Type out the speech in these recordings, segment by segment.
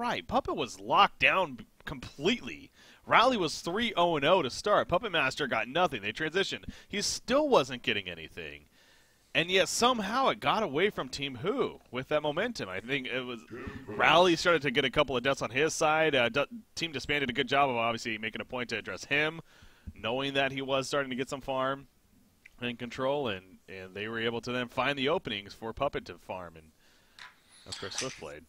right. Puppet was locked down completely. Rally was 3-0-0 to start. Puppet Master got nothing. They transitioned. He still wasn't getting anything. And yet somehow it got away from Team Who with that momentum. I think it was Rally started to get a couple of deaths on his side. Team DsBn did a good job of obviously making a point to address him, knowing that he was starting to get some farm and control, and they were able to then find the openings for Puppet to farm, and of course Swift played.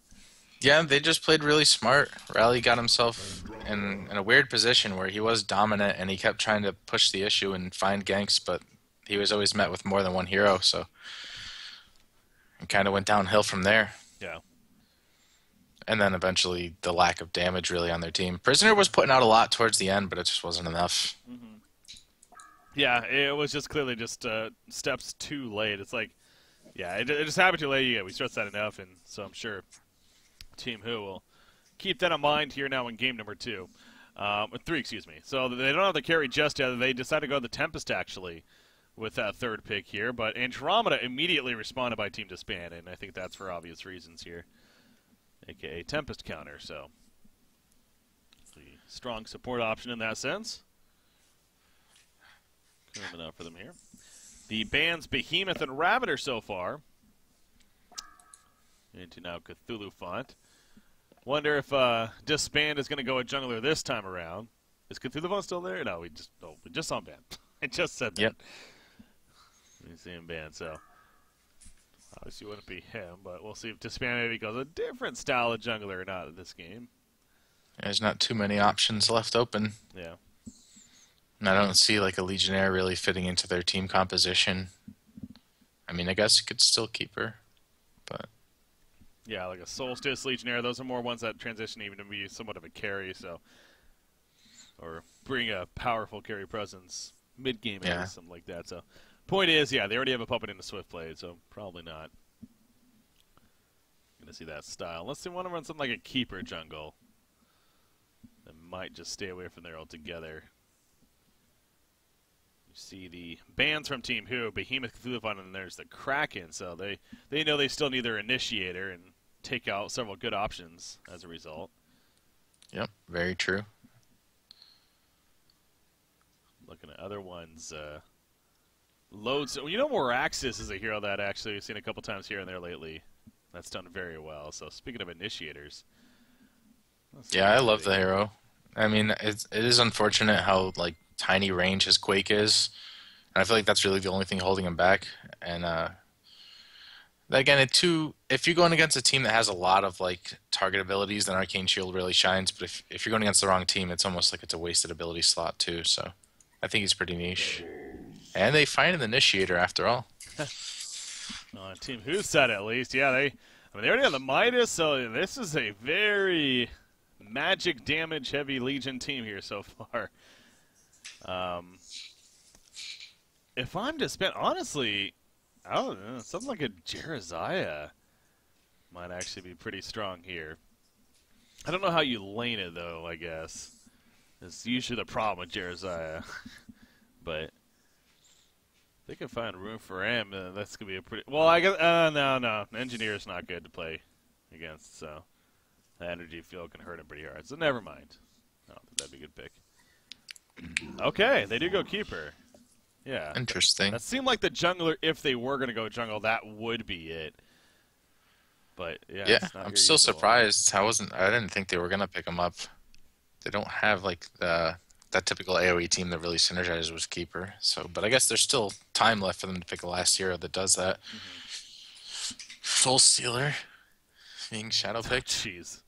Yeah, they just played really smart. Rally got himself in a weird position where he was dominant and he kept trying to push the issue and find ganks, but he was always met with more than one hero, so it kind of went downhill from there. Yeah. And then eventually the lack of damage really on their team. Prisoner was putting out a lot towards the end, but it just wasn't enough. Mm-hmm. Yeah, it was just clearly just steps too late. It's like, yeah, it just happened too late. Yeah, we stressed that enough, and so I'm sure Team Who will keep that in mind here now in game number 2. 3, excuse me. So they don't have the carry just yet. They decided to go to the Tempest, actually, with that third pick here. But Andromeda immediately responded by Team DsBn, and I think that's for obvious reasons here, a.k.a. Tempest counter. So the strong support option in that sense. Coming up for them here. The bans Behemoth and Raviter so far. Into now Cthulhu font. Wonder if DsBn is going to go a jungler this time around. Is Cthulhu font still there? No, we just saw him ban. I just said that. Yep. We see him ban, so obviously it wouldn't be him, but we'll see if DsBn maybe goes a different style of jungler or not in this game. There's not too many options left open. Yeah. And I don't see like a Legionnaire really fitting into their team composition. I mean, I guess you could still keep her, but yeah, like a Solstice Legionnaire, those are more ones that transition even to be somewhat of a carry, so or bring a powerful carry presence mid-game, yeah, something like that. So point is, yeah, they already have a Puppet in the Swift Blade, so probably not going to see that style. Unless they want to run something like a Keeper jungle. They might just stay away from there altogether. You see the bans from Team Who, Behemoth, Cthulhu, and there's the Kraken, so they know they still need their Initiator and take out several good options as a result. Yep, very true. Looking at other ones, loads. You know, Moraxis is a hero that actually we've seen a couple times here and there lately. That's done very well. So speaking of initiators, yeah, I love the hero. I mean, it is unfortunate how like tiny range his Quake is, and I feel like that's really the only thing holding him back. And again, if you're going against a team that has a lot of like target abilities, then Arcane Shield really shines. But if you're going against the wrong team, it's almost like it's a wasted ability slot too. So I think he's pretty niche. And they find an Initiator after all. On Team Who's side at least, yeah, they already have the Midas, so this is a very magic damage heavy Legion team here so far. If I'm DsBn, honestly, I don't know, something like a Jeraziah might actually be pretty strong here. I don't know how you lane it though, I guess. It's usually the problem with Jeraziah. But they can find room for him. That's going to be a pretty... Well, I guess... no. Engineer's not good to play against, so the energy field can hurt him pretty hard. So never mind. I don't think that'd be a good pick. Okay, they do go Keeper. Yeah. Interesting. That seemed like the jungler, if they were going to go jungle, that would be it. But, yeah. Yeah, I'm still surprised. I didn't think they were going to pick him up. They don't have, like, that typical AoE team that really synergizes with Keeper. So, but I guess there's still time left for them to pick the last hero that does that. Mm-hmm. Soul Stealer being shadow picked. Jeez.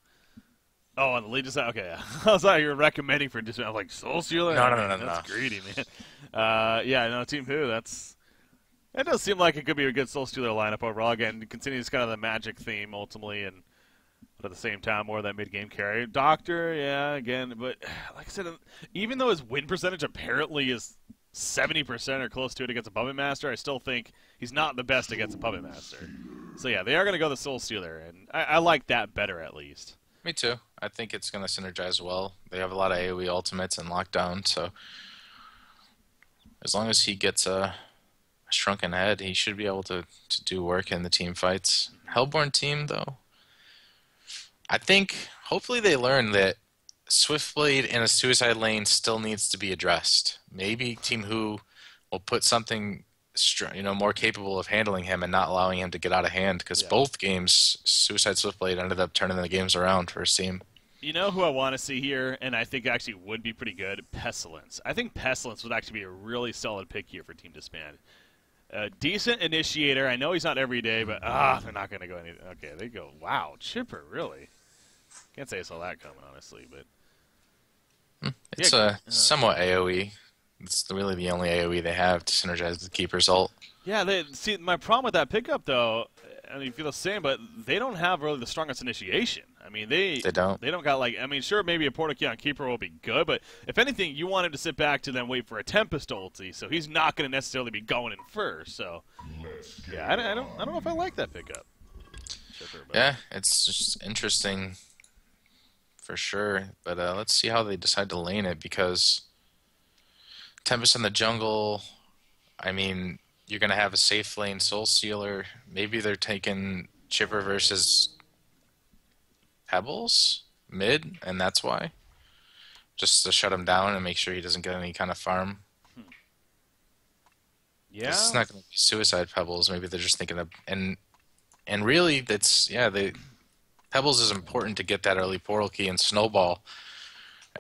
Oh, on the Legion side? Okay. I was like, you're recommending for DsBn. I was like, Soul Stealer? No. That's greedy, man. Yeah, no, Team Who, that does seem like it could be a good Soul Stealer lineup overall. Again, it continues kind of the magic theme, ultimately, but at the same time, more of that mid-game carry. Doctor, yeah, again, but like I said, even though his win percentage apparently is 70% or close to it against a Puppet Master, I still think he's not the best against a Puppet Master. So yeah, they are going to go the Soul Stealer, and I like that better at least. Me too. I think it's going to synergize well. They have a lot of AoE ultimates and lockdown, so as long as he gets a shrunken head, he should be able to do work in the team fights. Hellborn team, though, I think hopefully they learn that Swiftblade in a suicide lane still needs to be addressed. Maybe Team Who will put something more capable of handling him and not allowing him to get out of hand, because Yeah. both games, Suicide Swiftblade ended up turning the games around for his team. You know who I want to see here, and I think actually would be pretty good? Pestilence. I think Pestilence would actually be a really solid pick here for Team DsBn. A decent initiator. I know he's not every day, but they're not going to go any. Okay, they go. Wow, Chipper, really? Can't say I saw that coming, honestly, but It's somewhat AoE. It's really the only AoE they have to synergize the Keeper's ult. yeah. See, my problem with that pickup, though, I mean, you feel the same, but they don't have really the strongest initiation. I mean, they don't. They don't got like. I mean, sure, maybe a Portakey on Keeper will be good, but if anything, you want him to sit back to then wait for a Tempest ulti, so he's not going to necessarily be going in first. So, yeah, I don't know if I like that pickup. Yeah, it's just interesting for sure. But let's see how they decide to lane it, because Tempest in the jungle, I mean, you're going to have a safe lane Soul Stealer. Maybe they're taking Chipper versus Pebbles mid, and that's why. Just to shut him down and make sure he doesn't get any kind of farm. Yeah. It's not going to be Suicide Pebbles. Maybe they're just thinking of... And really, that's... Yeah, Pebbles is important to get that early portal key and snowball.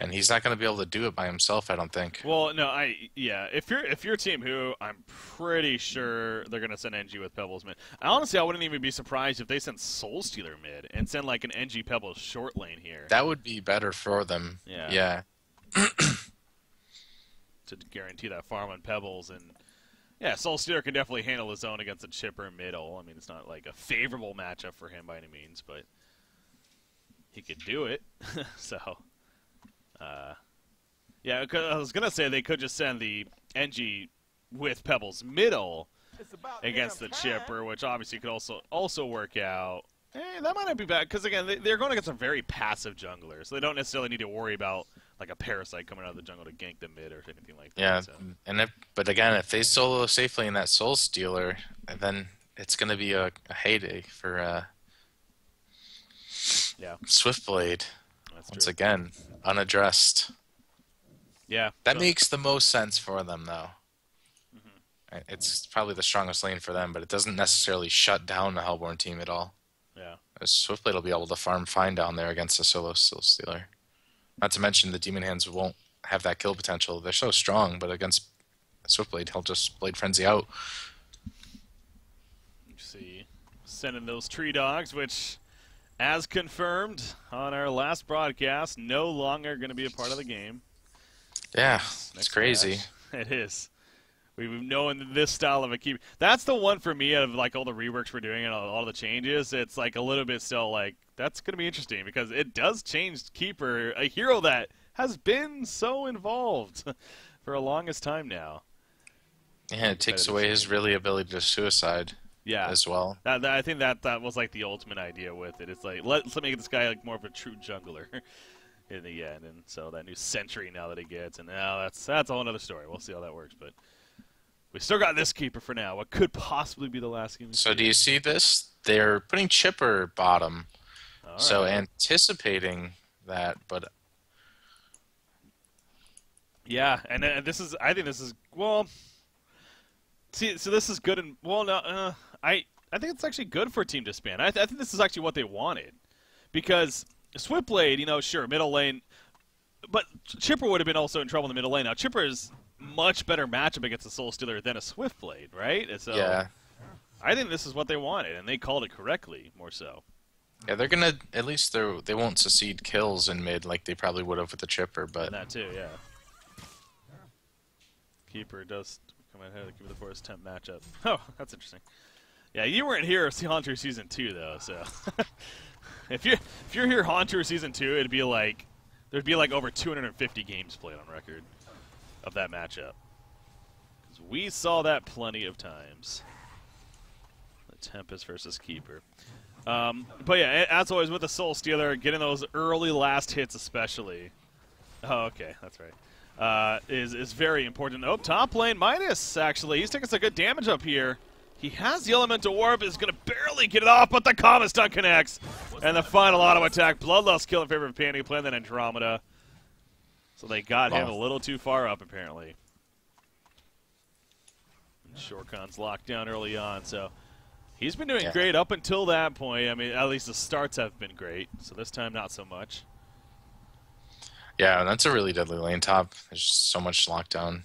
And he's not going to be able to do it by himself, I don't think. Well, no, if you're Team Who, I'm pretty sure they're going to send NG with Pebbles mid. Honestly, I wouldn't even be surprised if they sent Soul Stealer mid and send like an NG Pebbles short lane here. That would be better for them. Yeah. To guarantee that farm on Pebbles. And yeah, Soul Stealer can definitely handle his own against a Chipper middle. I mean, it's not like a favorable matchup for him by any means, but he could do it. So... yeah, I was gonna say they could just send the NG with Pebbles middle against the Chipper, which obviously could also work out. That might not be bad, because again, they're going against some very passive junglers, so they don't necessarily need to worry about like a Parasite coming out of the jungle to gank the mid or anything like that. Yeah, so. But again, if they solo safely in that Soul Stealer, then it's gonna be a heyday for Swiftblade. Once again, unaddressed. Yeah. That makes the most sense for them, though. Mm-hmm. It's probably the strongest lane for them, but it doesn't necessarily shut down the Hellborn team at all. Yeah. Swiftblade will be able to farm fine down there against a solo Soul Stealer. Not to mention the Demon Hands won't have that kill potential. They're so strong, but against Swiftblade, he'll just Blade Frenzy out. You see, sending those tree dogs, which... As confirmed on our last broadcast, no longer going to be a part of the game. Yeah, it's crazy. It is. We've known this style of a keeper. That's the one for me of like all the reworks we're doing and all the changes. It's like a little bit still like, that's going to be interesting because it does change keeper, a hero that has been so involved for a longest time now. Yeah, it takes away his really ability to suicide. Yeah, as well. I think that was like the ultimate idea with it. It's like let's make this guy like more of a true jungler in the end, and so that new Sentry now that he gets, and now that's a whole other story. We'll see how that works, but we still got this keeper for now. What could possibly be the last game? So do you see this? They're putting Chipper bottom, so right. Anticipating that, but yeah, and I think this is well. See, so this is good, and well, no, I think it's actually good for Team DsBn. I think this is actually what they wanted, because Swiftblade, sure, middle lane, but Chipper would have been also in trouble in the middle lane. Now Chipper is much better matchup against a Soul Stealer than a Swiftblade, right? And so yeah, I think this is what they wanted, and they called it correctly, more so. Yeah, they're gonna at least they won't succeed kills in mid like they probably would have with the Chipper, but and that too, yeah. Keeper does. Come ahead, give it the Forest Temp matchup. Oh, that's interesting. Yeah, you weren't here Haunter Season 2, though, so... if you're here Haunter Season 2, it'd be like... There'd be like over 250 games played on record of that matchup. Because we saw that plenty of times. The Tempest versus Keeper. But yeah, as always with the Soul Stealer, getting those early last hits especially. Oh, okay, that's right. Is very important. Oh, top lane, Midas, actually. He's taking some good damage up here. He has the Elemental Warp, is going to barely get it off, but the Kama Stun connects. And the final auto attack, Bloodlust kill in favor of Panty, playing that Andromeda. So they got him a little too far up, apparently. And Shortcon's locked down early on, so he's been doing great up until that point. I mean, at least the starts have been great, so this time not so much. Yeah, and that's a really deadly lane top. There's just so much lockdown.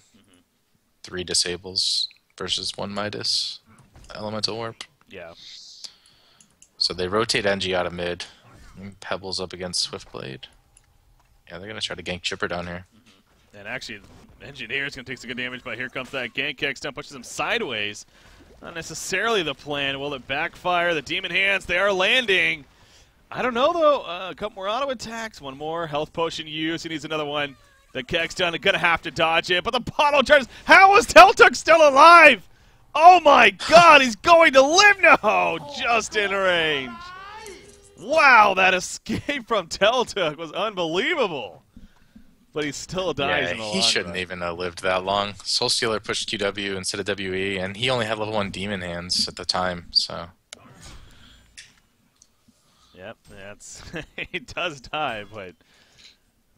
3 disables versus 1 Midas. Elemental Warp. Yeah. So they rotate NG out of mid. And Pebbles up against Swiftblade. Yeah, they're going to try to gank Chipper down here. And actually, Engineer's going to take some good damage, but here comes that gank kick. Stun pushes him sideways. Not necessarily the plan. Will it backfire? The Demon Hands, they are landing. I don't know, though. A couple more auto attacks. One more. Health potion used. He needs another one. The Kek's done. Going to have to dodge it. But the bottle charges. How is Teltuk still alive? Oh, my God. He's going to live now. Just in range. Wow, that escape from Teltuk was unbelievable. But he still dies in the long he shouldn't run. even have lived that long. Soul Stealer pushed QW instead of WE, and he only had level 1 Demon Hands at the time, so... Yep, that's he does die, but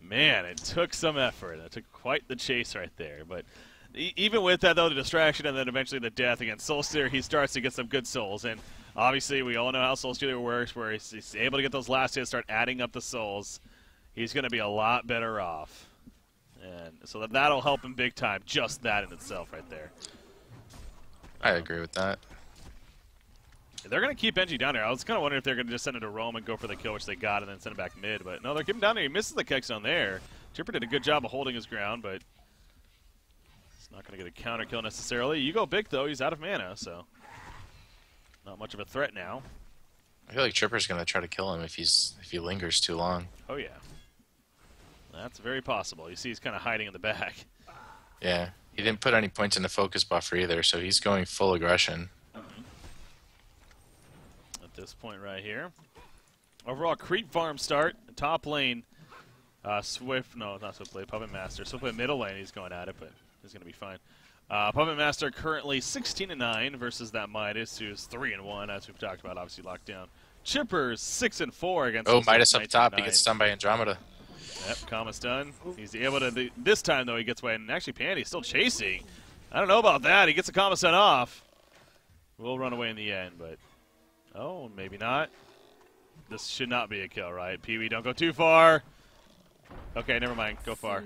man, it took some effort. It took quite the chase right there. But even with that, though, the distraction and then eventually the death against Soul Stealer, he starts to get some good souls. And obviously, we all know how Soul Stealer works, where he's able to get those last hits, start adding up the souls. He's going to be a lot better off. And so that'll help him big time, just that in itself right there. I agree with that. They're going to keep NG down there. I was kind of wondering if they're going to just send it to Rome and go for the kill, which they got, and then send it back mid. But no, they're keeping him down there. He misses the Kex down there. Chipper did a good job of holding his ground, but it's not going to get a counter kill necessarily. You go big, though. He's out of mana, so not much of a threat now. I feel like Chipper's going to try to kill him if he lingers too long. Oh, yeah. That's very possible. You see he's kind of hiding in the back. Yeah. He didn't put any points in the focus buffer either, so he's going full aggression. At this point right here. Overall, creep farm start. Top lane. Swift, no, not Swiftblade, Puppet Master. Swiftblade middle lane, he's going at it, but he's going to be fine. Puppet Master currently 16-9 versus that Midas, who's 3-1, as we've talked about, obviously locked down. Chipper's 6-4 against. Oh, Midas up top. He gets stunned by Andromeda. Yep, Kama's done. He's able to. This time, though, he gets away. And actually, Pandy's still chasing. I don't know about that. He gets the Kama stun off. Will run away in the end, but. Oh, maybe not. This should not be a kill, right? Pee-wee, don't go too far. Okay, never mind. Go far.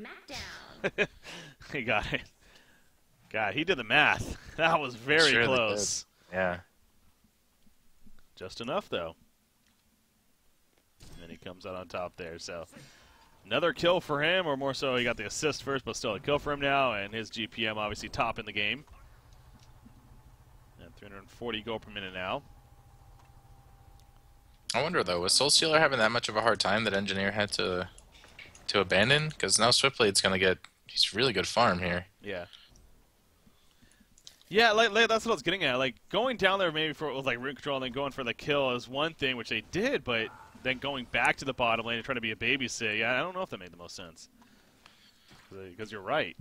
He got it. God, he did the math. That was very close. Yeah. Just enough, though. And then he comes out on top there, so. Another kill for him, or more so he got the assist first, but still a kill for him now, and his GPM obviously top in the game. And 340 gold per minute now. I wonder, though, was Soul Stealer having that much of a hard time that Engineer had to abandon? Because now Swiftblade's going to get... He's really good farm here. Yeah. Yeah, like that's what I was getting at. Like, going down there maybe for with like root control and then going for the kill is one thing, which they did, but then going back to the bottom lane and trying to be a babysit, yeah, I don't know if that made the most sense. Because you're right.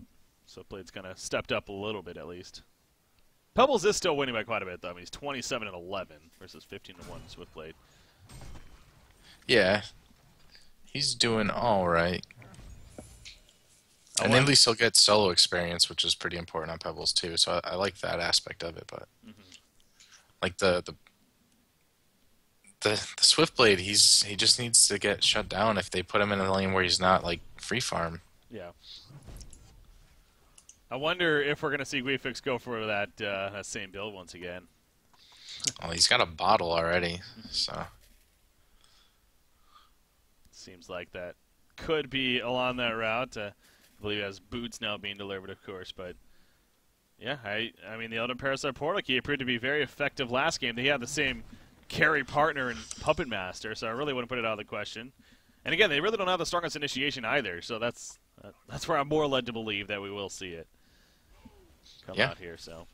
Swiftblade's kind of stepped up a little bit at least. Pebbles is still winning by quite a bit, though. I mean, he's 27-11 versus 15-1 Swiftblade. Yeah. He's doing all right. And at least he'll get solo experience, which is pretty important on Pebbles, too. So I like that aspect of it. But like the Swiftblade, he just needs to get shut down if they put him in a lane where he's not like free farm. Yeah. I wonder if we're gonna see Guifix go for that that same build once again. Well, he's got a bottle already, so seems like that could be along that route. I believe he has boots now being delivered, of course, but yeah, I mean the Elder Parasite Portal Key appeared to be very effective last game. They had the same carry partner and Puppet Master, so I really wouldn't put it out of the question. And again, they really don't have the strongest initiation either, so that's where I'm more led to believe that we will see it come out here. So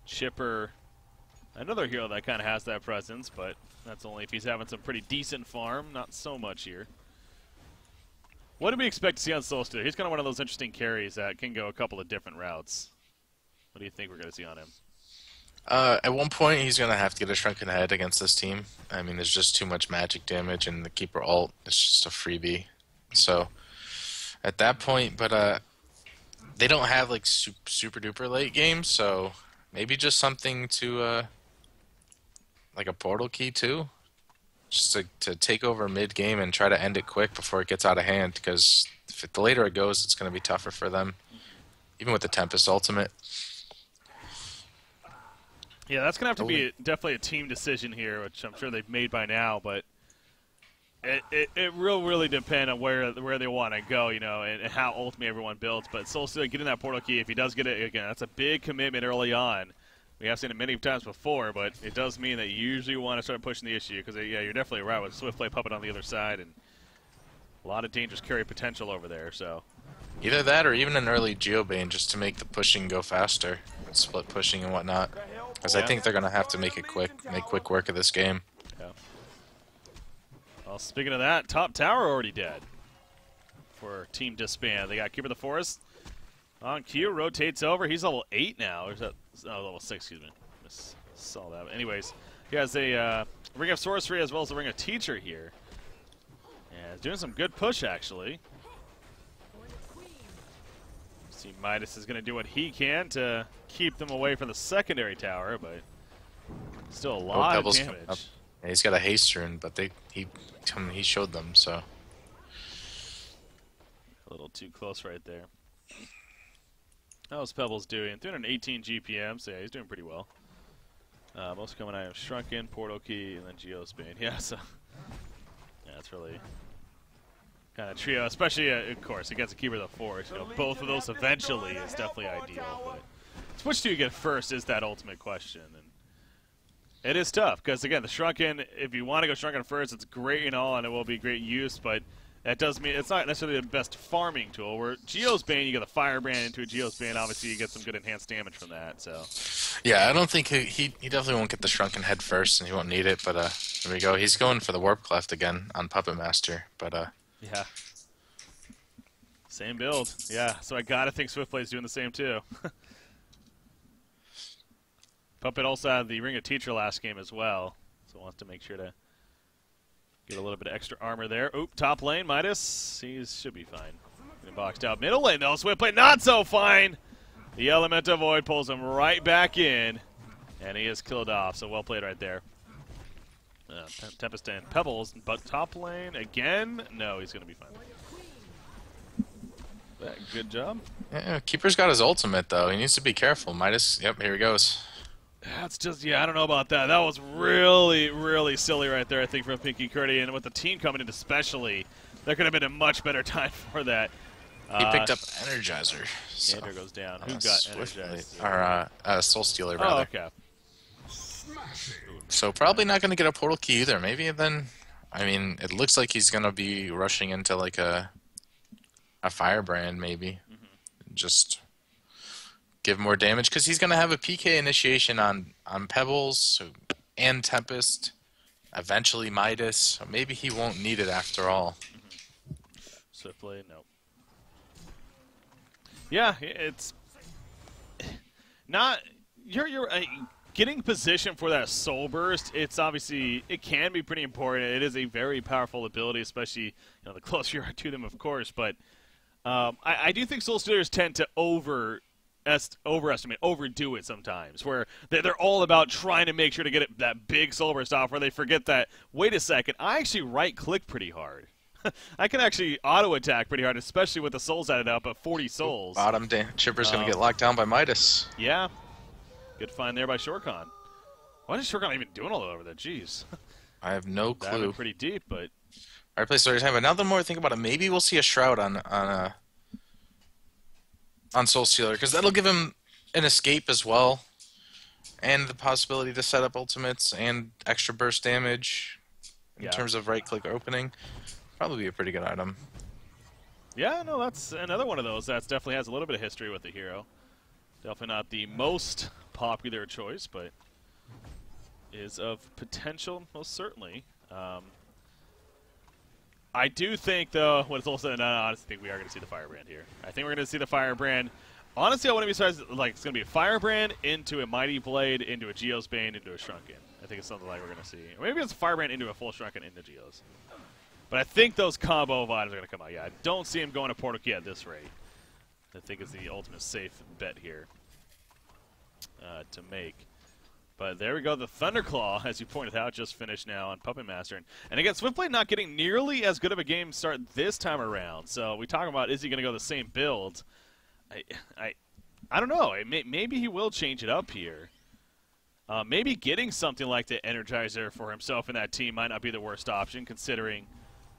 Chipper, another hero that kind of has that presence, but that's only if he's having some pretty decent farm, not so much here. What do we expect to see on Soul Stealer? He's kind of one of those interesting carries that can go a couple of different routes. What do you think we're going to see on him? At one point, he's going to have to get a Shrunken Head against this team. I mean, there's just too much magic damage, and the Keeper ult is just a freebie. So, at that point, but they don't have, like, super duper late games, so maybe just something to, like a portal key, too? Just to take over mid-game and try to end it quick before it gets out of hand, because the later it goes, it's going to be tougher for them, even with the Tempest ultimate. Yeah, that's going to have to be definitely a team decision here, which I'm sure they've made by now, but it will really depend on where they want to go, you know, and how ultimately everyone builds. But Soulstealer getting that portal key, if he does get it, again, that's a big commitment early on. We have seen it many times before, but it does mean that you usually want to start pushing the issue, because, yeah, you're definitely right with Swiftplay Puppet on the other side, and a lot of dangerous carry potential over there, so. Either that or even an early DsBn just to make the pushing go faster, split pushing and whatnot. Because I think they're going to have to make it quick, make quick work of this game. Yeah. Well, speaking of that, top tower already dead for Team DsBn. They got Keeper of the Forest on Q, rotates over. He's level 8 now. Or is that, oh, level 6, excuse me. Saw that. But anyways, he has a Ring of Sorcery as well as a Ring of Teacher here. And doing some good push, actually. See, Midas is going to do what he can to keep them away from the secondary tower, but still a lot of damage. Yeah, he's got a haste rune, but he showed them, so. A little too close right there. How's Pebbles doing? 318 GPM, so yeah, he's doing pretty well. Most coming out of Shrunken, Portal Key, and then DsBn. Yeah, so yeah, it's really kind of trio, especially of course against a Keeper of the Forest. You know, both of those eventually is definitely ideal. But which do you get first is that ultimate question, and it is tough because again, the Shrunken. If you want to go Shrunken first, it's great and all, and it will be great use, but that does mean it's not necessarily the best farming tool. Where DsBn, you get a Firebrand into a DsBn, obviously you get some good enhanced damage from that. So yeah, I don't think he definitely won't get the Shrunken Head first, and he won't need it. But there we go. He's going for the Warp Cleft again on Puppet Master, but yeah, same build. Yeah, so I gotta think Swiftplay's doing the same too. Puppet also had the Ring of Teacher last game as well, so wants to make sure to get a little bit of extra armor there. Oop, top lane, Midas. He should be fine. Getting boxed out. Middle lane, though. Swiftplay not so fine. The Elemental Void pulls him right back in, and he is killed off. So well played right there. Tempest and Pebbles, but top lane again. No, he's going to be fine. Good job. Yeah, Keeper's got his ultimate, though. He needs to be careful. Midas, yep, here he goes. That's just, yeah, I don't know about that. That was really, really silly right there, I think, from Pinky Curdy. And with the team coming in especially, there could have been a much better time for that. He picked up Energizer. So. Andrew goes down. Who got Energizer? Or Soul Stealer, rather. Oh, okay. So probably not going to get a portal key either. Maybe then, I mean, it looks like he's going to be rushing into like a Firebrand, maybe. Just give more damage, because he's going to have a PK initiation on Pebbles and Tempest, eventually Midas, so maybe he won't need it after all. Swiftplay, no. Yeah, it's not, you're getting position for that Soul Burst. It's obviously, it can be pretty important. It is a very powerful ability, especially, you know, the closer you are to them, of course, but I do think Soul Stealers tend to overestimate, overdo it sometimes, where they're all about trying to make sure to get that big soul burst off, where they forget that, wait a second, I actually right-click pretty hard. I can actually auto-attack pretty hard, especially with the souls added up at 40 souls. Bottom Chipper's going to get locked down by Midas. Yeah. Good find there by Shortcon. Why is Shortcon even doing all that over there? Jeez. I have no clue. Pretty deep, but... All right, play story time. But now the more I think about it, maybe we'll see a Shroud on Soul Stealer, because that'll give him an escape as well, and the possibility to set up ultimates and extra burst damage in terms of right-click opening. Probably be a pretty good item. Yeah, no, that's another one of those that definitely has a little bit of history with the hero. Definitely not the most popular choice, but is of potential, most certainly. I do think, though, when it's all said and done, I honestly think we are going to see the Firebrand here. I think we're going to see the Firebrand. Honestly, I wouldn't be surprised. Like, it's going to be a Firebrand into a Mighty Blade into a DsBn into a Shrunken. I think it's something like we're going to see. Or maybe it's a Firebrand into a full Shrunken into Geos. But I think those combo vibes are going to come out. Yeah, I don't see him going to Portal Key at this rate. I think it's the ultimate safe bet here to make. But there we go. The Thunderclaw, as you pointed out, just finished now on Puppet Master. And again, Swiftblade not getting nearly as good of a game start this time around. So we talk about, is he going to go the same build? I don't know. Maybe he will change it up here. Maybe getting something like the Energizer for himself in that team might not be the worst option, considering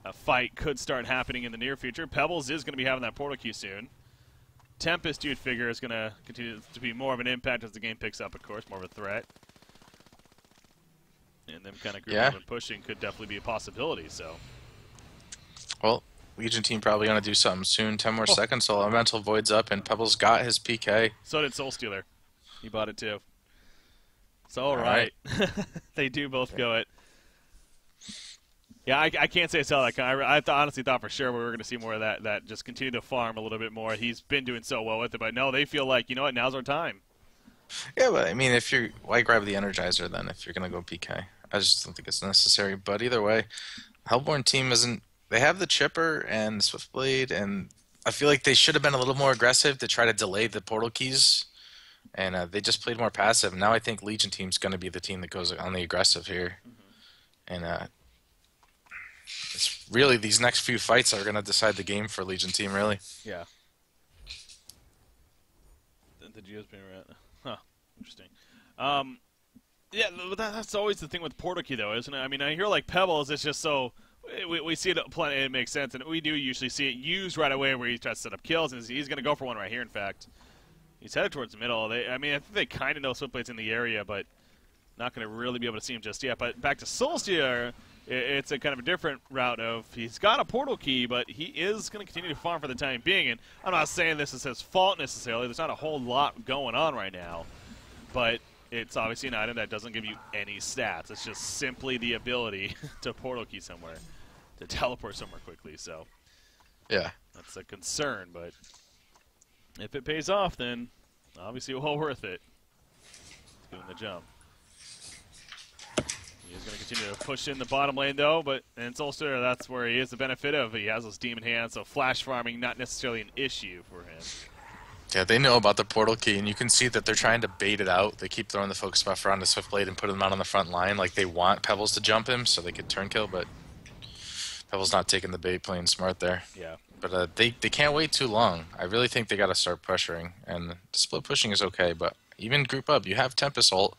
a fight could start happening in the near future. Pebbles is going to be having that Portal Key soon. Tempest, you'd figure, is going to continue to be more of an impact as the game picks up, of course, more of a threat. And them kind of grouping and pushing could definitely be a possibility. So, well, Legion team probably going to do something soon. 10 more seconds, so Elemental Void's up, and Pebbles got his PK. So did Soul Stealer. He bought it too. So, all right. They do both go it. Yeah, I can't say I saw that. I honestly thought for sure we were going to see more of that just continue to farm a little bit more. He's been doing so well with it, but no, they feel like, you know what, now's our time. Yeah, but I mean, why grab the Energizer then if you're going to go PK? I just don't think it's necessary. But either way, Hellborn team isn't. They have the Chipper and Swiftblade, and I feel like they should have been a little more aggressive to try to delay the portal keys, and they just played more passive. Now I think Legion team's going to be the team that goes on the aggressive here, and it's really these next few fights are going to decide the game for Legion team, really. Yeah. The Geo's being around. Huh. Interesting. Yeah, that's always the thing with Portal Key, though, isn't it? I mean, I hear like Pebbles, it's just so... We see it plenty, it makes sense, and we do usually see it used right away where he tries to set up kills, and he's going to go for one right here, in fact. He's headed towards the middle. I mean, I think they kind of know Swiftblade's in the area, but not going to really be able to see him just yet. But back to Soulstealer, it's a kind of a different route of he's got a Portal Key, but he is going to continue to farm for the time being. And I'm not saying this is his fault necessarily. There's not a whole lot going on right now, but it's obviously an item that doesn't give you any stats. It's just simply the ability to Portal Key somewhere, to teleport somewhere quickly. So yeah, that's a concern, but if it pays off, then obviously well worth it. Doing the jump. He's going to continue to push in the bottom lane, though, but in Soulstealer, that's where he is the benefit of. He has those demon hands, so flash farming not necessarily an issue for him. Yeah, they know about the Portal Key, and you can see that they're trying to bait it out. They keep throwing the focus buffer onto Swiftblade and put him out on the front line. Like, they want Pebbles to jump him so they could turn kill, but Pebbles not taking the bait, playing smart there. Yeah. But they can't wait too long. I really think they got to start pressuring, and split pushing is okay, but even group up. You have Tempest ult,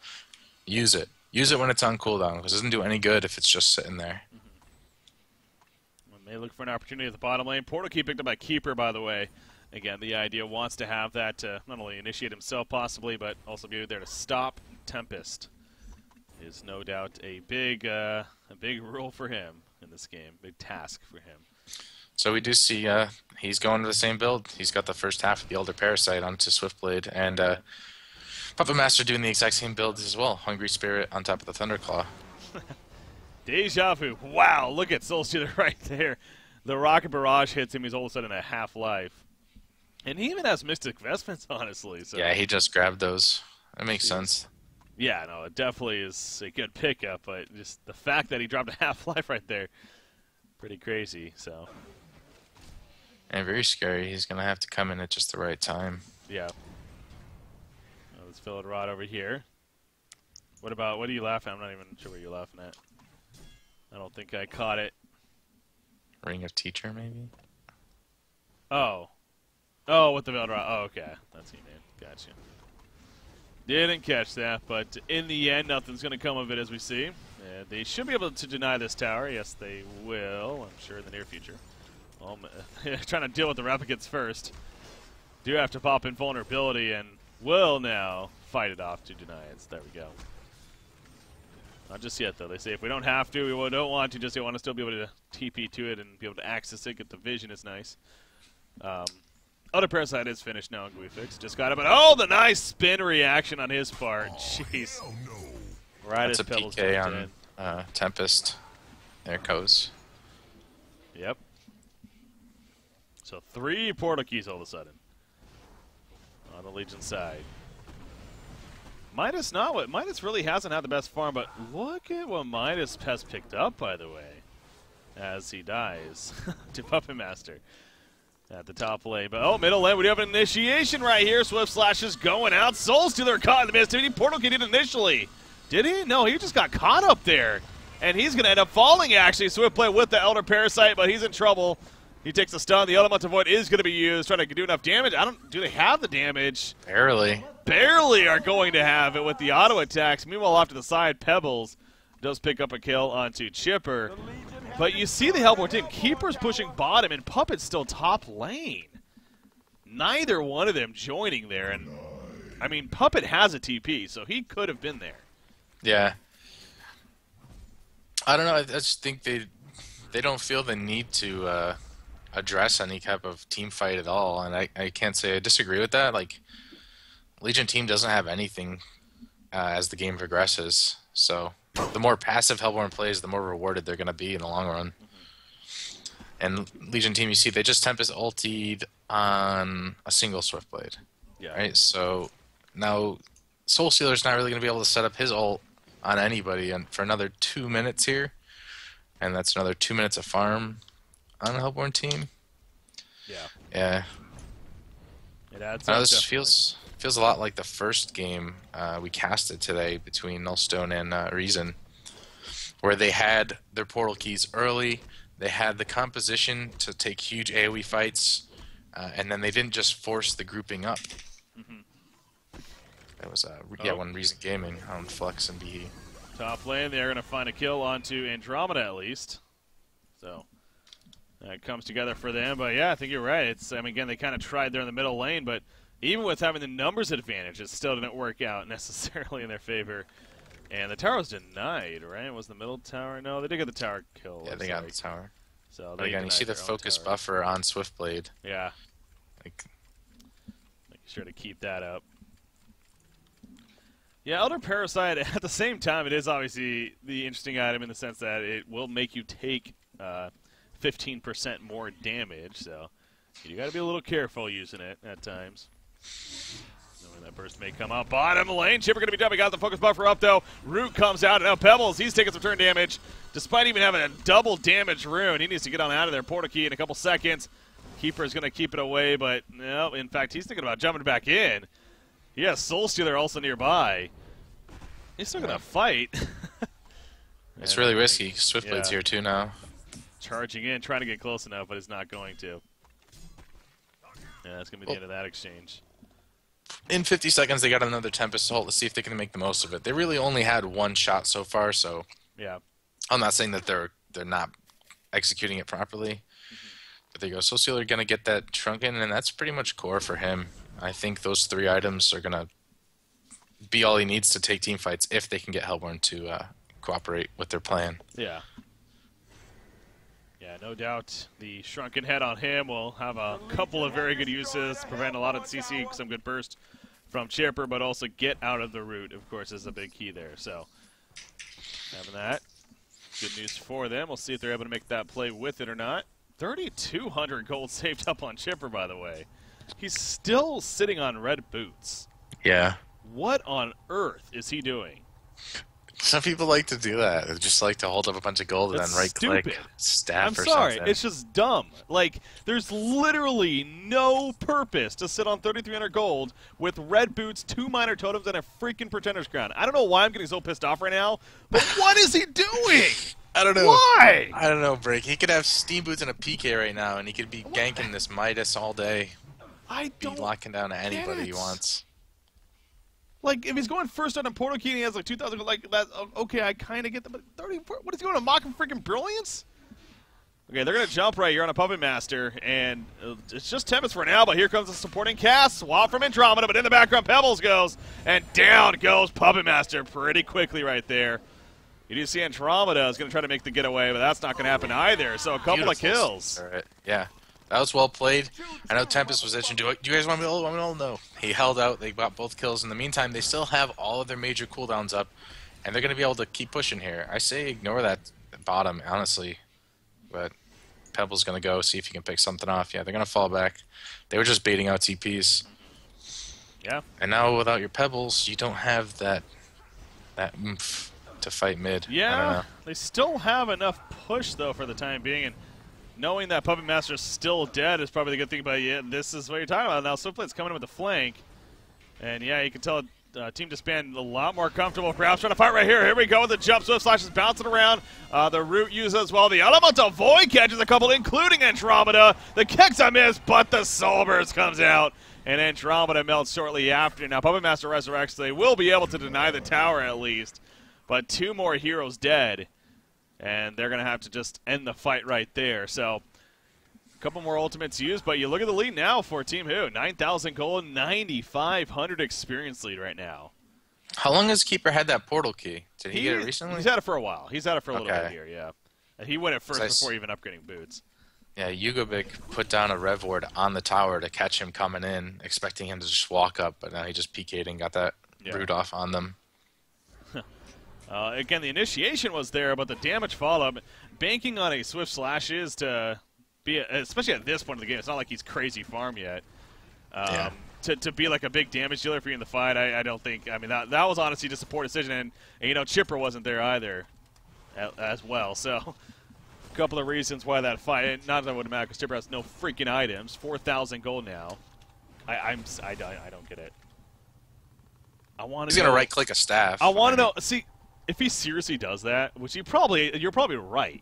use it. Use it when it's on cooldown, because it doesn't do any good if it's just sitting there. When they look for an opportunity at the bottom lane, Portal Key picked up by Keeper, by the way. Again, the idea wants to have that to not only initiate himself possibly, but also be there to stop Tempest. Is no doubt a big role for him in this game, big task for him. So we do see he's going to the same build. He's got the first half of the Elder Parasite onto Swiftblade, and Puppet Master doing the exact same build as well. Hungry Spirit on top of the Thunderclaw. Deja vu. Wow, look at Soulstealer right there. The Rocket Barrage hits him. He's all of a sudden at half-life. And he even has Mystic Vestments, honestly. So. Yeah, he just grabbed those. That makes sense. Yeah, no, it definitely is a good pickup, but just the fact that he dropped a half-life right there, pretty crazy, so. And very scary. He's going to have to come in at just the right time. Yeah. Let's fill it rod over here. What are you laughing at? I'm not even sure what you're laughing at. I don't think I caught it. Ring of Teacher, maybe? Oh. Oh, with the veiled rod. Oh, okay. That's you, man. Gotcha. Didn't catch that, but in the end, nothing's going to come of it, as we see. They should be able to deny this tower. Yes, they will, I'm sure, in the near future. Trying to deal with the replicants first. Do have to pop in vulnerability, and will now fight it off to deny it. So there we go. Not just yet, though. They say if we don't have to, we don't want to, just want to still be able to TP to it and be able to access it, get the vision is nice. Elder Parasite is finished now on Guifix. Just got it, but oh, the nice spin reaction on his part. Jeez. Right That's as a Pebbles PK on Tempest. There it goes. Yep. So 3 Portal Keys all of a sudden on the Legion side. Midas Midas really hasn't had the best farm, but look at what Midas has picked up, by the way, as he dies to Puppet Master at the top lane. But oh, middle lane, we do have an initiation right here. Swift Slash is going out. Soul Stealer caught in the midst. Did he portal kid initially? Did he? No, he just got caught up there. And he's going to end up falling, actually. Swift play with the Elder Parasite, but he's in trouble. He takes a stun. The Elemental Void is going to be used, trying to do enough damage. Do they have the damage? Barely. Barely are going to have it with the auto attacks. Meanwhile, off to the side, Pebbles does pick up a kill onto Chipper. But you see the Hellborn team. Keeper's pushing bottom, and Puppet's still top lane. Neither one of them joining there. And I mean, Puppet has a TP, so he could have been there. Yeah. I don't know. I just think they don't feel the need to address any type of team fight at all, and I can't say I disagree with that. Like, Legion team doesn't have anything as the game progresses, so the more passive Hellborn plays, the more rewarded they're going to be in the long run. And Legion team, you see, they just Tempest ultied on a single Swiftblade. Yeah. Right? So now Soul Stealer's not really going to be able to set up his ult on anybody for another 2 minutes here, and that's another 2 minutes of farm on a Hellborn team. Yeah. Yeah. It adds I know up, this definitely. feels a lot like the first game we casted today between Nullstone and Reason, where they had their portal keys early, they had the composition to take huge AoE fights, and then they didn't just force the grouping up. That was one Reason Gaming on Flux and BE. Top lane, they're going to find a kill onto Andromeda at least. So that comes together for them. But yeah, I think you're right. I mean, again, they kind of tried there in the middle lane, but even with having the numbers advantage, it still didn't work out necessarily in their favor. And the tower was denied, right? Was the middle tower? No, they did get the tower kill. Yeah, they got the tower. So but again, you see the focus buffer on Swiftblade. Yeah. Like, making sure to keep that up. Yeah, Elder Parasite, at the same time, it is obviously the interesting item in the sense that it will make you take 15% more damage, so you got to be a little careful using it at times. Knowing that burst may come out bottom lane. Chipper going to be done. We got the focus buffer up, though. Root comes out, and now Pebbles, he's taking some turn damage. Despite even having a double damage rune, he needs to get on out of there. Portal key in a couple seconds. Keeper's going to keep it away, but no, in fact, he's thinking about jumping back in. He has Soul Stealer also nearby. He's still going to fight. It's really risky. Swiftblade's here too now. Charging in, trying to get close enough, but he's not going to. Yeah, that's going to be the end of that exchange. In 50 seconds, they got another Tempest ult. Let's see if they can make the most of it. They really only had one shot so far, so yeah, I'm not saying that they're not executing it properly. But there you go. Soul Stealer going to get that shrunken, and that's pretty much core for him. I think those 3 items are going to be all he needs to take team fights if they can get Hellborn to cooperate with their plan. Yeah. Yeah, no doubt the shrunken head on him will have a couple of very good uses, prevent a lot of CC, some good burst from Chipper, but also get out of the root, of course, is a big key there. So, having that, good news for them. We'll see if they're able to make that play with it or not. 3,200 gold saved up on Chipper, by the way. He's still sitting on red boots. Yeah. What on earth is he doing? Some people like to do that. They just like to hold up a bunch of gold and then right-click staff or something. I'm sorry, it's just dumb. Like, there's literally no purpose to sit on 3,300 gold with red boots, 2 minor totems, and a freaking Pretender's Crown. I don't know why I'm getting so pissed off right now, but what is he doing? I don't know. Why? I don't know, Break. He could have Steam Boots and a PK right now, and he could be ganking this Midas all day. I don't be locking down anybody he wants. Like, if he's going first on a Portal Key and he has like 2,000, like, that, okay, I kind of get that, but 34, what is he going to mock him freaking Brilliance? Okay, they're going to jump right here on a Puppet Master, and it's just Tempest for now, but here comes the supporting cast. Swap from Andromeda, but in the background, Pebbles goes, and down goes Puppet Master pretty quickly right there. You do see Andromeda is going to try to make the getaway, but that's not going to happen either, so a couple of kills. All right. Yeah. That was well played. I know Tempest was itching. Do you guys want me to ult? No. He held out. They got both kills. In the meantime, they still have all of their major cooldowns up, and they're going to be able to keep pushing here. I say ignore that bottom, honestly. But Pebble's going to go see if he can pick something off. Yeah, they're going to fall back. They were just baiting out TPs. Yeah. And now without your pebbles, you don't have that oomph to fight mid. I don't Yeah, know. they still have enough push, though, for the time being. And knowing that Puppet Master's still dead is probably the good thing about it. This is what you're talking about. Now, Swiftblade's coming in with the flank. And, yeah, you can tell Team DsBn a lot more comfortable. Perhaps trying to fight right here. Here we go with the jump. Swift Slash is bouncing around. The root uses as well. The Elemental Void catches a couple, including Andromeda. The kick's a miss, but the Soul Burst comes out. And Andromeda melts shortly after. Now, Puppet Master resurrects. They will be able to deny the tower at least. But 2 more heroes dead. And they're going to have to just end the fight right there. So, a couple more ultimates used. But you look at the lead now for Team Who. 9,000 gold, 9,500 experience lead right now. How long has Keeper had that portal key? Did he get it recently? He's had it for a while. He's had it for a little bit here, yeah. He went it first before even upgrading boots. Yeah, Yugovic put down a rev ward on the tower to catch him coming in, expecting him to just walk up, but now he just PK'd and got that root off on them. Again, the initiation was there, but the damage follow-up, banking on a Swift Slash is to be, especially at this point of the game, it's not like he's crazy farm yet. To be like a big damage dealer for you in the fight, I don't think. I mean, that was honestly just a poor decision, and you know, Chipper wasn't there either as well. So, a couple of reasons why that fight, not that it would matter, because Chipper has no freaking items. 4,000 gold now. I don't get it. I want to. He's gonna right click a staff. I want to know. See, if he seriously does that, which you're probably right,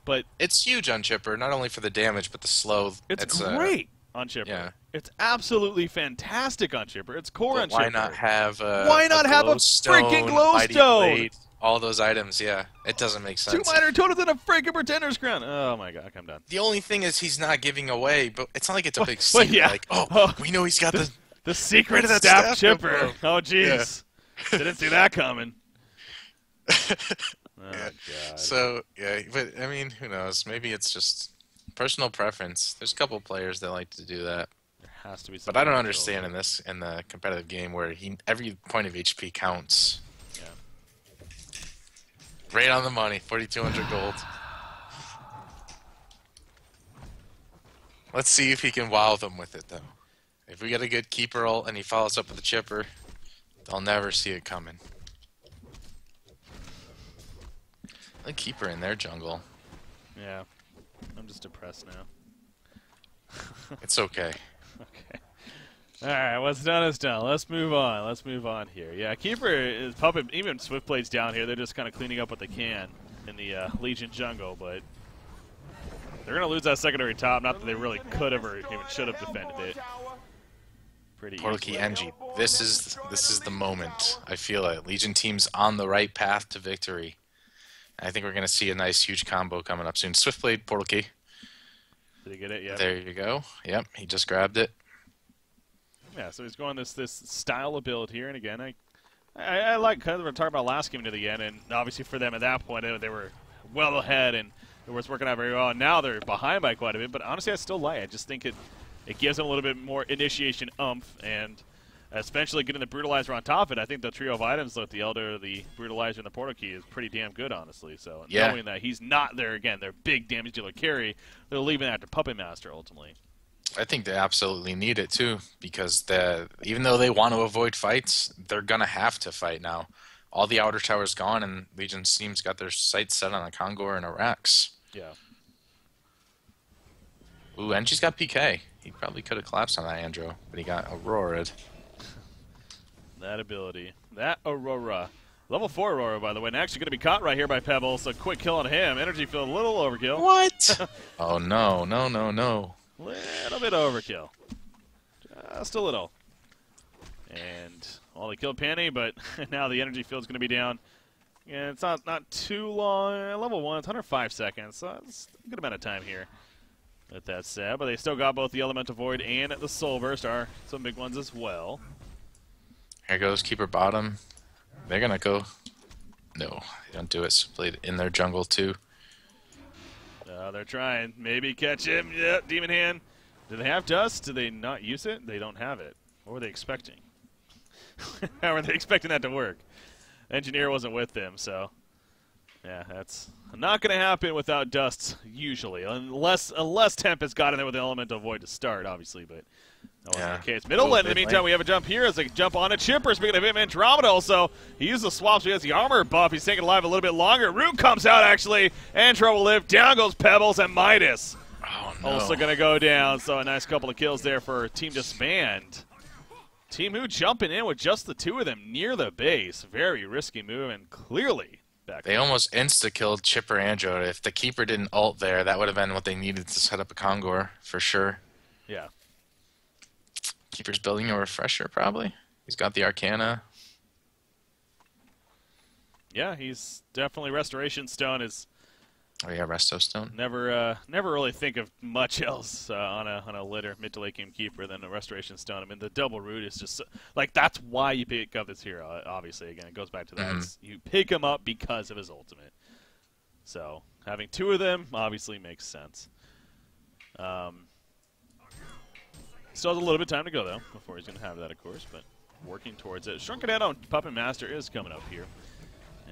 but it's huge on Chipper, not only for the damage but the slow. It's great on Chipper. Yeah. It's absolutely fantastic on Chipper. It's core on Chipper. Why not have why not have a freaking glowstone? All those items, yeah. It doesn't make sense. 2 minor totems and a freaking Pretender's Crown. Oh my god, I'm done. The only thing is he's not giving away, but it's not like it's a big secret. Yeah. Like, we know he's got the secret of that staff Chipper. Chipper. Oh jeez, didn't see that coming. Oh god. So yeah, but I mean, who knows? Maybe it's just personal preference. There's a couple players that like to do that. There has to be. But I don't understand in the competitive game where every point of HP counts. Yeah. Right on the money, 4,200 gold. Let's see if he can wow them with it, though. If we get a good keeper roll and he follows up with a chipper, they'll never see it coming. A keeper in their jungle. Yeah. I'm just depressed now. It's okay. Okay. Alright, what's done is done. Let's move on. Let's move on here. Yeah, Keeper is Puppet, even Swiftblade's down here. They're just kind of cleaning up what they can in the Legion jungle, but they're going to lose that secondary top. Not that they really could have or even should have defended it. Pretty Portal Key NG. This is the moment. I feel it. Legion team's on the right path to victory. I think we're going to see a nice, huge combo coming up soon. Swiftblade, Portal Key. Did he get it? Yeah. There you go. Yep, he just grabbed it. Yeah, so he's going this style of build here, and again, I like kind of we're talking about last game to the end, and obviously for them at that point they were well ahead and it was working out very well. And now they're behind by quite a bit, but honestly, I still like it. I just think it gives them a little bit more initiation oomph, and especially getting the Brutalizer on top of it. I think the trio of items, like the Elder, the Brutalizer, and the Portal Key, is pretty damn good, honestly. So knowing that he's not there again, their big damage dealer carry, they're leaving that to Puppet Master ultimately. I think they absolutely need it too, because even though they want to avoid fights, they're gonna have to fight now. All the outer towers gone, and Legion's team's got their sights set on a Congor and a Rex. Yeah. Ooh, NG's got PK. He probably could have collapsed on that Andro, but he got Auroraed. That ability. That Aurora. Level 4 Aurora, by the way, and actually going to be caught right here by Pebble, so quick kill on him. Energy field, a little overkill. What? Oh, no, no, no, no. Little bit overkill. Just a little. And, well, they killed Panny, but now the energy field's going to be down. Yeah, it's not too long. Level 1, it's 105 seconds, so it's a good amount of time here. With that said, but they still got both the Elemental Void and the Soul Burst, are some big ones as well. Here goes Keeper bottom. They're going to go. No, they don't do it. Split in their jungle, too. They're trying. Maybe catch him. Yep, Demon Hand. Do they have Dust? Do they not use it? They don't have it. What were they expecting? How were they expecting that to work? Engineer wasn't with them, so... Yeah, that's not going to happen without Dust, usually. Unless Tempest got in there with the Elemental Void to start, obviously, but... That wasn't the case. Middle lane, in the meantime, we have a jump here as they jump on a Chipper. Speaking of him, Andromeda also. He used the swap, so he has the armor buff. He's taking alive a little bit longer. Root comes out, actually. Andro will live. Down goes Pebbles and Midas. Oh, no. Also going to go down, so a nice couple of kills there for Team DsBn. Team Who jumping in with just the two of them near the base. Very risky move, and clearly back. They almost insta-killed Chipper Andro. If the keeper didn't ult there, that would have been what they needed to set up a Congor, for sure. Yeah. Keeper's building a refresher, probably. He's got the Arcana. Yeah, he's definitely Restoration Stone is. Oh yeah, Resto Stone. Never really think of much else on a litter mid to late game keeper than a Restoration Stone. I mean, the double root is just like that's why you pick up this hero. Obviously, again, it goes back to that. You pick him up because of his ultimate. So having two of them obviously makes sense. Still has a little bit of time to go, though, before he's going to have that, of course, but working towards it. Shrunken Head on Puppet Master is coming up here.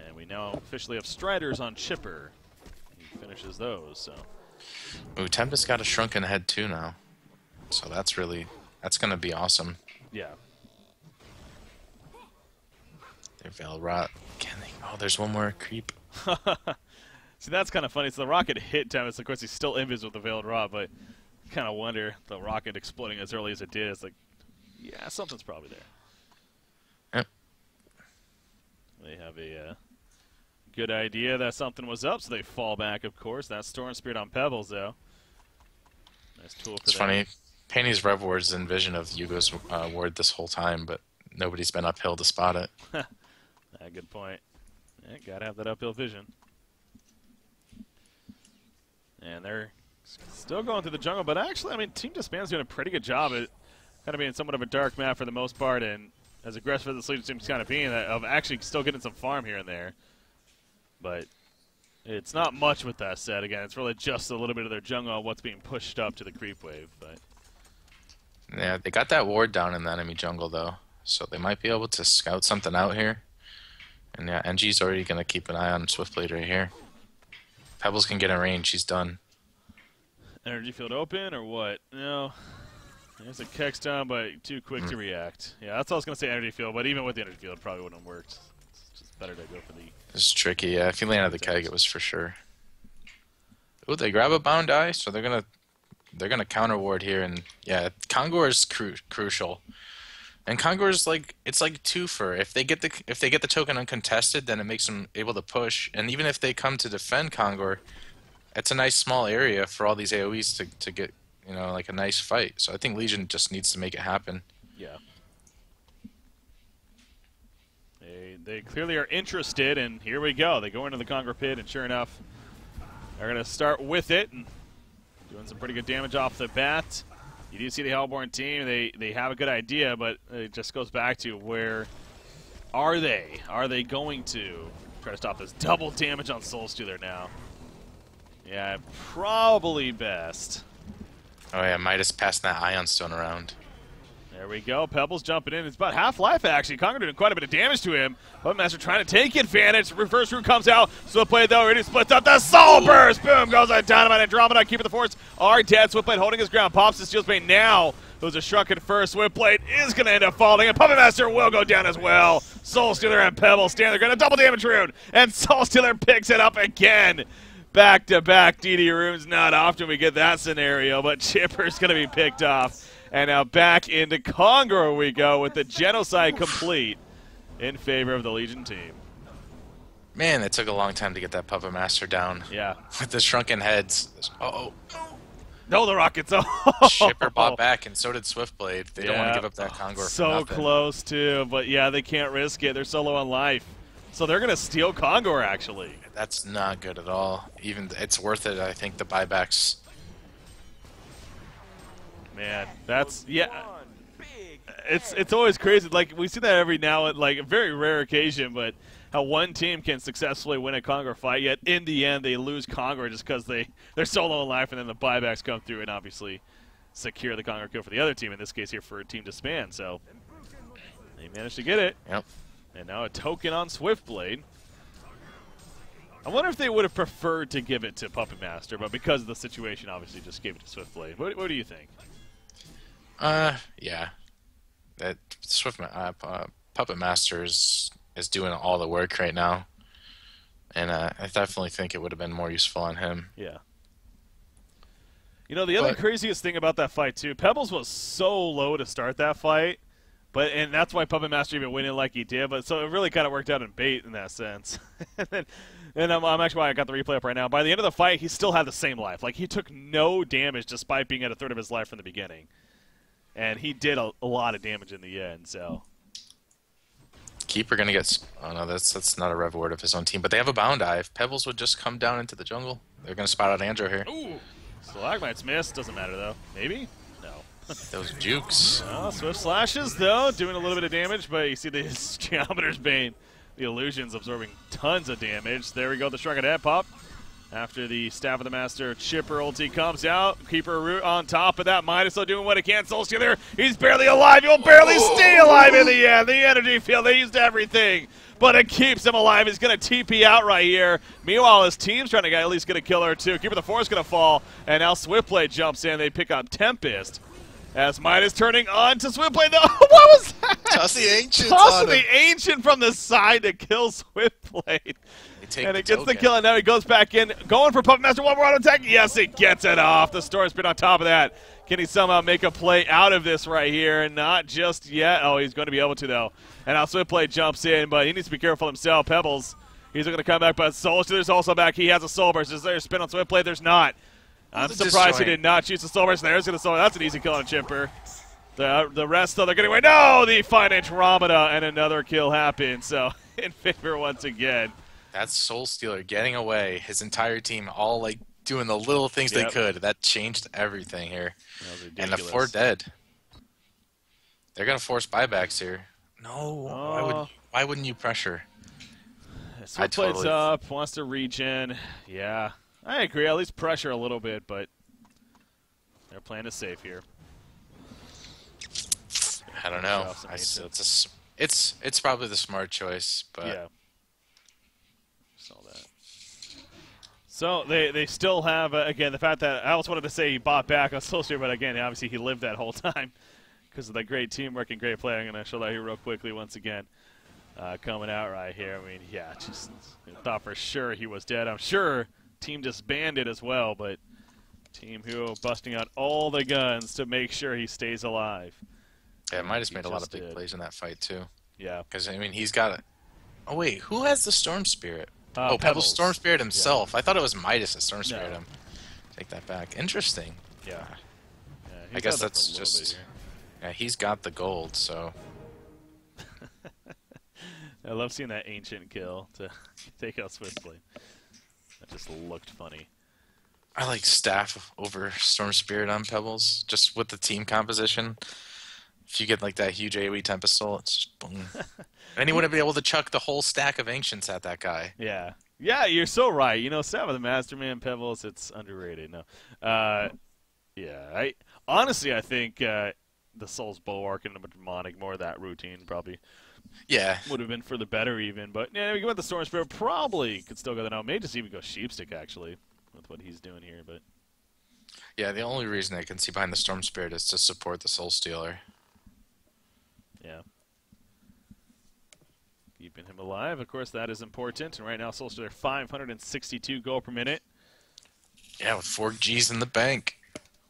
And we now officially have Striders on Chipper. He finishes those, so. Ooh, Tempest got a Shrunken Head, too, now. So that's going to be awesome. Yeah. Their Veil Rot. Oh, there's one more creep. See, that's kind of funny. So the rocket hit Tempest. Of course, he's still invis with the Veiled Rot, but kind of wonder the rocket exploding as early as it did. It's like, yeah, something's probably there. Yep. They have a good idea that something was up, so they fall back, of course. That's Storm Spirit on Pebbles, though. Nice tool for It's funny. Penny's Rev Ward's in vision of Yugo's ward this whole time, but nobody's been uphill to spot it. Good point. Yeah, gotta have that uphill vision. And they're still going through the jungle, but actually, I mean, Team DsBn's doing a pretty good job at kind of being somewhat of a dark map for the most part, and as aggressive as the Legion seems kind of being, of actually still getting some farm here and there. But it's not much with that said. Again, it's really just a little bit of their jungle, what's being pushed up to the creep wave. But yeah, they got that ward down in the enemy jungle, though, so they might be able to scout something out here. And yeah, NG's already going to keep an eye on Swiftblade right here. Pebbles can get in range, he's done. Energy field open or what? No. There's a Kex down, but too quick to react. Yeah, that's all I was going to say, energy field, but even with the energy field, it probably wouldn't have worked. It's just better to go for the... This is tricky, yeah. If he landed the keg, it was for sure. Ooh, they grab a bound eye, so they're gonna counter ward here, and yeah, Congor is crucial. And Congor's like, it's like twofer. If they get the token uncontested, then it makes them able to push. And even if they come to defend Congor, it's a nice small area for all these AoEs to get, you know, like a nice fight. So I think Legion just needs to make it happen. Yeah. They clearly are interested, and here we go. They go into the Congor pit, and sure enough, they're going to start with it, and doing some pretty good damage off the bat. You do see the Hellborn team. They have a good idea, but it just goes back to where are they? Are they going to try to stop this double damage on Soul Stealer now? Yeah, probably best. Oh yeah, Midas passing that Ion Stone around. There we go. Pebbles jumping in. It's about half-life, actually. Congor doing quite a bit of damage to him. Puppet Master trying to take advantage. Reverse root comes out. Swiftblade, though, already splits up. The Soul Burst! Boom! Goes on Dynamite. Andromeda, keeping the force. Are dead. Swiftblade holding his ground. Pops the Steel's Bane now. It was a shrunken first. Swiftblade is going to end up falling, and Puppet Master will go down as well. Soul Stealer and Pebbles stand there. Going to double damage rune, and Soul Stealer picks it up again. Back-to-back DD runes. Not often we get that scenario, but Chipper's going to be picked off. And now back into Congor we go with the genocide complete in favor of the Legion team. Man, it took a long time to get that Puppet Master down. Yeah. With the shrunken heads. Uh-oh. No, the Rockets. Chipper bought back, and so did Swiftblade. They don't want to give up that Congor for so nothing. close, too. But, yeah, they can't risk it. They're solo on life. So they're going to steal Congor, actually. That's not good at all. Even it's worth it, I think, the buybacks. Man, that's, yeah, it's always crazy. Like, we see that every now and, like, a very rare occasion, but how one team can successfully win a Congor fight, yet in the end they lose Congor just because they're solo in life, and then the buybacks come through and obviously secure the Congor kill for the other team, in this case here for Team DsBn. So they managed to get it. Yep. And now a token on Swiftblade. I wonder if they would have preferred to give it to Puppet Master, but because of the situation, obviously just gave it to Swiftblade. What do you think? Yeah. That Puppet Masters is doing all the work right now, and I definitely think it would have been more useful on him. Yeah. You know, the other But craziest thing about that fight, too, Pebbles was so low to start that fight, and that's why Puppet Master even went in like he did, but so it really kind of worked out in bait in that sense. and I'm actually why I got the replay up right now. By the end of the fight, he still had the same life. Like, he took no damage despite being at a third of his life from the beginning. And he did a lot of damage in the end, so... Keeper gonna get. Oh no, that's not a rev ward of his own team. But they have a bound eye. If Pebbles would just come down into the jungle, they're gonna spot out Andrew here. Ooh! Stalagmite's missed. Doesn't matter, though. Maybe? No. Those jukes. Oh, Swift Slashes, though, doing a little bit of damage, but you see the Geometer's Bane. The Illusion's absorbing tons of damage. There we go, the Shrunken Head pop. After the Staff of the Master Chipper ulti comes out, Keeper Root on top of that. Midas still doing what he can. Soul Stealer, he's barely alive. He'll barely stay alive in the end. The energy field, they used everything, but it keeps him alive. He's going to TP out right here. Meanwhile, his team's trying to at least get a kill or two. Keeper the Force going to fall, and now Swiftblade jumps in. They pick up Tempest. As Midas turning on to Swiftblade. What was that? Toss the Ancient. Toss the Ancient from the side to kill Swiftblade. And it gets the kill, and now he goes back in, going for Puppet Master. One more auto attack. Yes, he gets it off. The Storm's been on top of that. Can he somehow make a play out of this right here? And not just yet. Oh, he's going to be able to, though. And now Swiftblade jumps in, but he needs to be careful himself. Pebbles, he's going to come back, but Soul Stealer's also back. He has a Soul Burst. Is there a spin on Swiftblade? There's not. I'm surprised he did not choose the Soul Burst. There's going to Soul. That's an easy kill on a Chipper. The rest, though, they're getting away. No, the Fine Andromeda, and another kill happens. So, in favor once again. That's Soul Stealer getting away. His entire team all like doing the little things they could. That changed everything here. And the 4 dead. They're gonna force buybacks here. No, why wouldn't you pressure? Switchblade's up, wants to regen. Yeah, I agree. At least pressure a little bit, but they're playing it safe here. I don't know. It's probably the smart choice, but yeah. Saw that. So they still have again the fact that I almost wanted to say he bought back on Soul Stealer, but again obviously he lived that whole time because of the great teamwork and great play. I'm gonna show that here real quickly once again. Coming out right here. I mean, yeah, just thought for sure he was dead. I'm sure team disbanded as well, but Team Hero busting out all the guns to make sure he stays alive. Yeah, Midas made a lot of big plays in that fight too. Yeah, because I mean he's got it. Oh wait, who has the Storm Spirit? Pebbles Storm Spirit himself. Yeah. I thought it was Midas that Storm Spirit him. Take that back. Interesting. Yeah. I guess that's just. Yeah, he's got the gold, so. I love seeing that Ancient kill to take out Swiftblade. That just looked funny. I like Staff over Storm Spirit on Pebbles, just with the team composition. If you get like that huge AoE Tempest Soul, it's just boom. And he wouldn't be able to chuck the whole stack of Ancients at that guy. Yeah. Yeah, you're so right. You know, Staff of the Masterman, Pebbles, it's underrated. No. Yeah. Honestly, I think the Soul's Bulwark and the Demonic, more of that routine probably. Yeah. Would have been for the better even. But yeah, we go with the Storm Spirit, probably could still go that out. May just even go Sheepstick actually with what he's doing here, but. Yeah, the only reason I can see behind the Storm Spirit is to support the Soul Stealer. Yeah. Keeping him alive, of course, that is important. And right now, Soul Stealer 562 gold per minute. Yeah, with 4 Gs in the bank.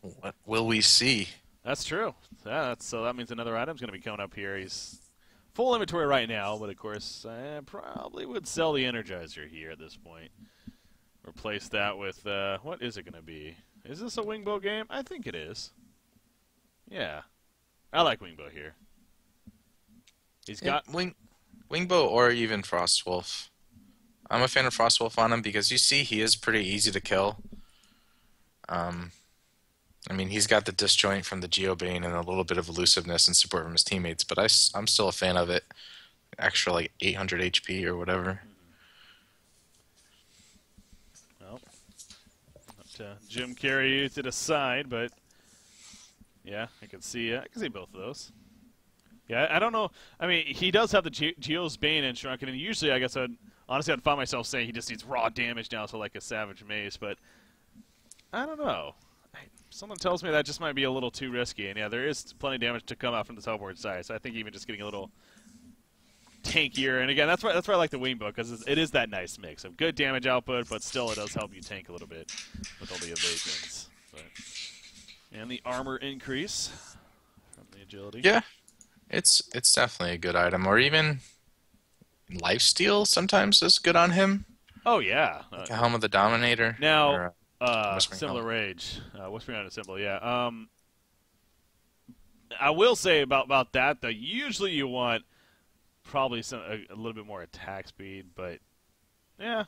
What will we see? That's true. So that means another item's going to be coming up here. He's full inventory right now, but of course, I probably would sell the Energizer here at this point. Replace that with, what is it going to be? Is this a Wingbow game? I think it is. Yeah. I like Wingbow here. He's got... Wingbow or even Frostwolf. I'm a fan of Frostwolf on him because you see he is pretty easy to kill. I mean, he's got the disjoint from the Geobane and a little bit of elusiveness and support from his teammates, but I'm still a fan of it. Extra like 800 HP or whatever. Well, Jim carry you to the side, but yeah, I can see both of those. Yeah, I don't know. I mean, he does have the Geo's Bane and Shrunken, and usually I guess I'd find myself saying he just needs raw damage now, so like a Savage Mace, but I don't know. Something tells me that just might be a little too risky. And yeah, there is plenty of damage to come out from the teleport side. So I think even just getting a little tankier. And again, that's why I like the Wingbow, because it is that nice mix of good damage output, but still it does help you tank a little bit with all the evasions. But, and the armor increase from the agility. Yeah, it's definitely a good item. Or even lifesteal sometimes is good on him. Oh yeah, like a Helm of the Dominator. Now, or, similar rage, Whispering on a symbol. Yeah. I will say about that though. Usually you want probably a little bit more attack speed, but yeah,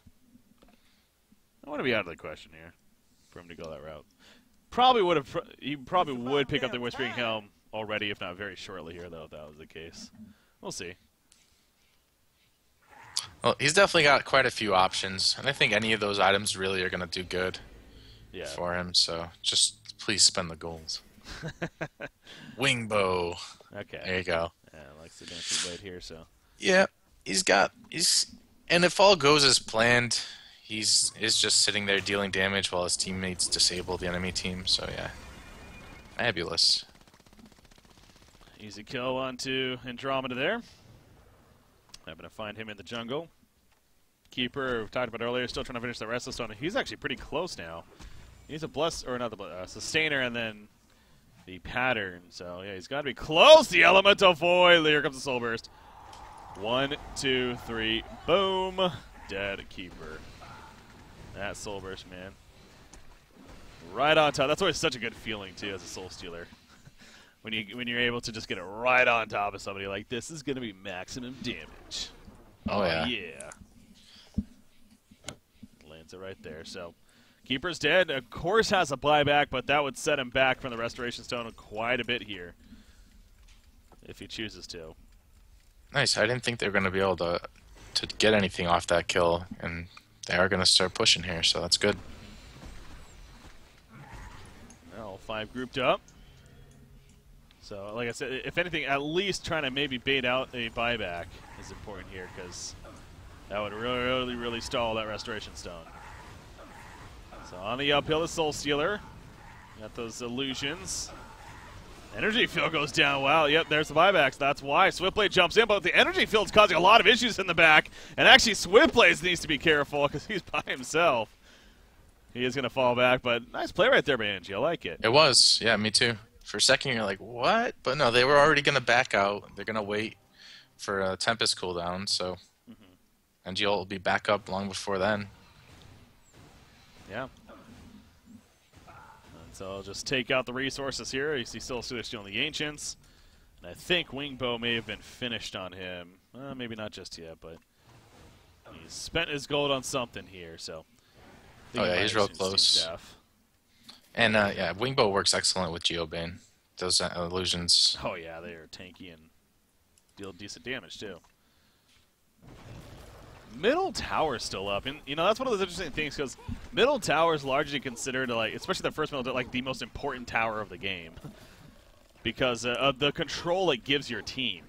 I want to be out of the question here for him to go that route. He probably would pick up the Whispering Helm already, if not very shortly here, though, if that was the case. We'll see. Well, he's definitely got quite a few options, and I think any of those items really are going to do good for him, so just please spend the gold. Wingbow. Okay. There you go. Yeah, likes the dancing blade here, so. Yeah, and if all goes as planned, is just sitting there dealing damage while his teammates disable the enemy team, so yeah. Fabulous. Easy kill onto Andromeda there. Happen to find him in the jungle. Keeper, we talked about earlier, still trying to finish the Restless Stone. He's actually pretty close now. He's a Sustainer and then the Pattern. So, yeah, he's got to be close. The Elemental Void. Here comes the Soul Burst. 1, 2, 3. Boom. Dead Keeper. That Soul Burst, man. Right on top. That's always such a good feeling, too, as a Soul Stealer. When you're able to just get it right on top of somebody like this is going to be maximum damage. Oh, yeah. Yeah. Lands it right there. So, Keeper's dead. Of course has a buyback, but that would set him back from the Restoration Stone quite a bit here. If he chooses to. Nice. I didn't think they were going to be able to get anything off that kill, and they are going to start pushing here, so that's good. Now, all 5 grouped up. So, like I said, if anything, at least trying to maybe bait out a buyback is important here, because that would really, really stall that Restoration Stone. So, on the uphill, the Soul Stealer. Got those illusions. Energy field goes down. Wow, yep, there's the buybacks. That's why Swiftblade jumps in, but the energy field's causing a lot of issues in the back. And actually, Swiftblade needs to be careful because he's by himself. He is going to fall back, but nice play right there by Angie. I like it. It was. Yeah, me too. For a second, you're like, what? But no, they were already going to back out. They're going to wait for a Tempest cooldown, so Angie will be back up long before then. Yeah. So I'll just take out the resources here. You see still on the Ancients. And I think Wingbow may have been finished on him. Maybe not just yet, but he's spent his gold on something here. So. Oh yeah, he's real close. And yeah, Wingbow works excellent with DsBn. Those illusions. Oh yeah, they are tanky and deal decent damage too. Middle tower's still up, and you know that's one of those interesting things because middle tower is largely considered like, especially the first middle, like the most important tower of the game because of the control it gives your team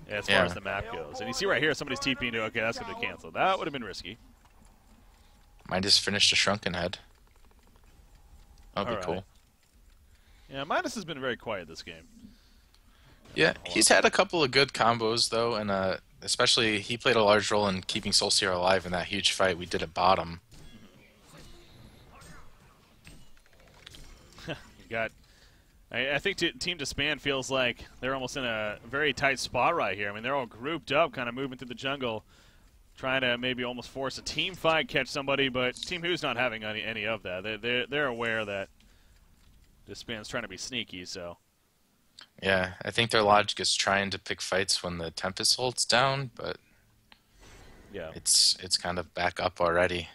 as far as the map goes. And you see right here, somebody's TPing into. Okay, that's going to be canceled. That would have been risky. Might just finished a Shrunken Head. That'd be cool. Yeah, Midas has been very quiet this game. Yeah, he's had a couple of good combos though, and especially he played a large role in keeping Soulseer alive in that huge fight we did at bottom. You got. I think Team DsBn feels like they're almost in a very tight spot right here. I mean, they're all grouped up, kind of moving through the jungle, trying to maybe almost force a team fight, catch somebody, but Team Who's not having any of that. They're aware that DsBn's trying to be sneaky, so. Yeah, I think their logic is trying to pick fights when the Tempest holds down, but yeah, it's kind of back up already,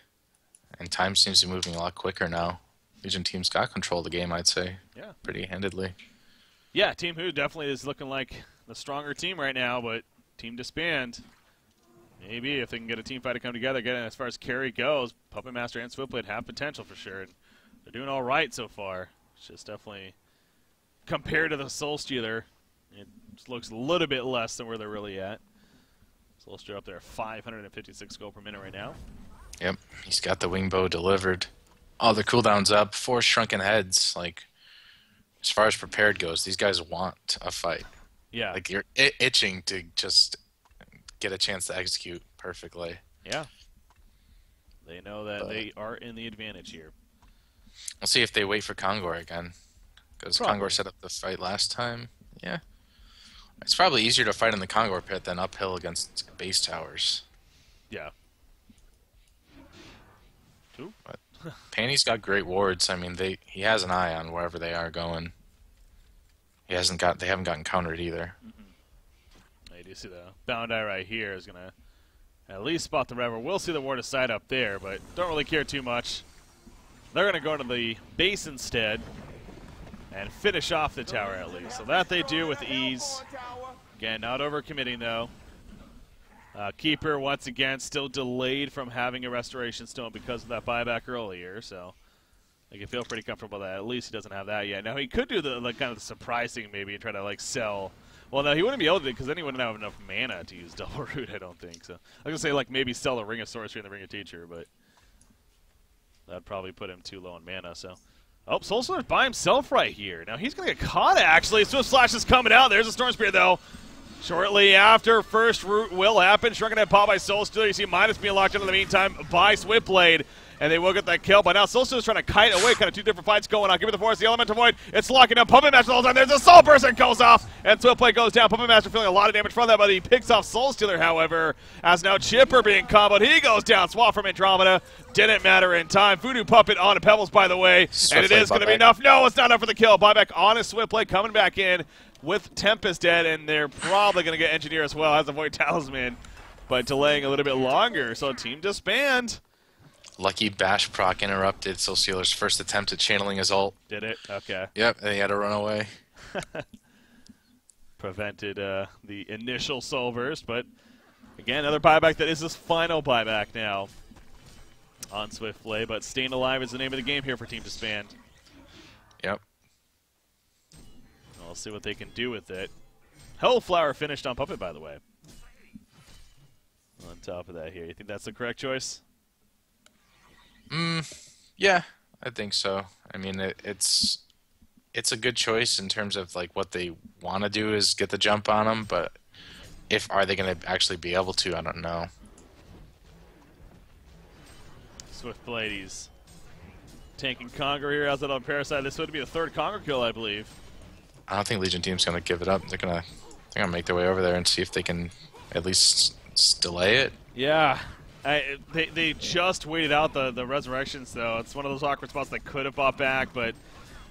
and time seems to be moving a lot quicker now. Legion team's got control of the game, I'd say, pretty handedly. Yeah, Team Who definitely is looking like the stronger team right now, but Team DsBn, maybe if they can get a team fight to come together, again, as far as carry goes, Puppet Master and Swiftblade have potential for sure, and they're doing all right so far. It's just definitely, compared to the Soul Stealer, it just looks a little bit less than where they're really at. Soul Stealer up there, 556 gold per minute right now. Yep, he's got the Wingbow delivered Oh, the cooldown's up. 4 shrunken heads. Like, as far as prepared goes, these guys want a fight. Yeah. Like, you're itching to just get a chance to execute perfectly. Yeah. They know that they are in the advantage here. We'll see if they wait for Congor again. Because Congor set up the fight last time. Yeah. It's probably easier to fight in the Congor pit than uphill against base towers. Yeah. But Panty's got great wards. I mean, he has an eye on wherever they are going. They haven't gotten countered either. I do see the bound eye right here is gonna at least spot the Rever. We'll see the ward aside up there, but don't really care too much. They're gonna go to the base instead and finish off the tower at least. So that they do with ease. Again, not overcommitting though. Keeper once again still delayed from having a restoration stone because of that buyback earlier, so I can feel pretty comfortable that at least he doesn't have that yet. Now he could do the kind of the surprise thing maybe and try to like sell. Well, no, he wouldn't be able to because then he wouldn't have enough mana to use double root. I don't think so. I was gonna say like maybe sell the Ring of Sorcery and the Ring of Teacher, but that'd probably put him too low in mana. So, oh, Soul Slayer's by himself right here. Now he's gonna get caught actually. Swift Slash is coming out. There's a Storm Spear though. Shortly after, first root will happen. Shrunken Head pop by Soul Stealer. You see Midas being locked in the meantime by Swiftblade. And they will get that kill. But now Soul Stealer's trying to kite away. Kind of two different fights going on. Give me the Force, the Elemental Void. It's locking up. Puppet Master the whole time. There's a Soul Burst that goes off. And Swiftblade goes down. Puppet Master feeling a lot of damage from that. But he picks off Soul Stealer, however. As now Chipper being comboed. He goes down. Swap from Andromeda. Didn't matter in time. Voodoo Puppet on to Pebbles, by the way. And it is going to be enough. No, it's not enough for the kill. Buyback on his Swiftblade coming back in with Tempest dead, and they're probably going to get Engineer as well as a Void Talisman, but delaying a little bit longer, so team disband. Lucky Bash proc interrupted Soul Stealer's first attempt at channeling his ult. Did it? Okay. Yep, and he had to run away. Prevented the initial Soul Burst, but again, another buyback that is his final buyback now on Swiftblade, but staying alive is the name of the game here for Team Disband. Yep. We'll see what they can do with it. Hellflower finished on Puppet, by the way. On top of that here, you think that's the correct choice? Yeah, I think so. I mean, it's a good choice in terms of like what they want to do is get the jump on them, but are they going to actually be able to? I don't know. Swiftblade, he's tanking Congor here. How's that on Parasite? This would be the third Congor kill, I believe. I don't think Legion Team's going to give it up. They're going to make their way over there and see if they can at least delay it. Yeah. They just waited out the resurrections, though. It's one of those awkward spots they could have bought back, but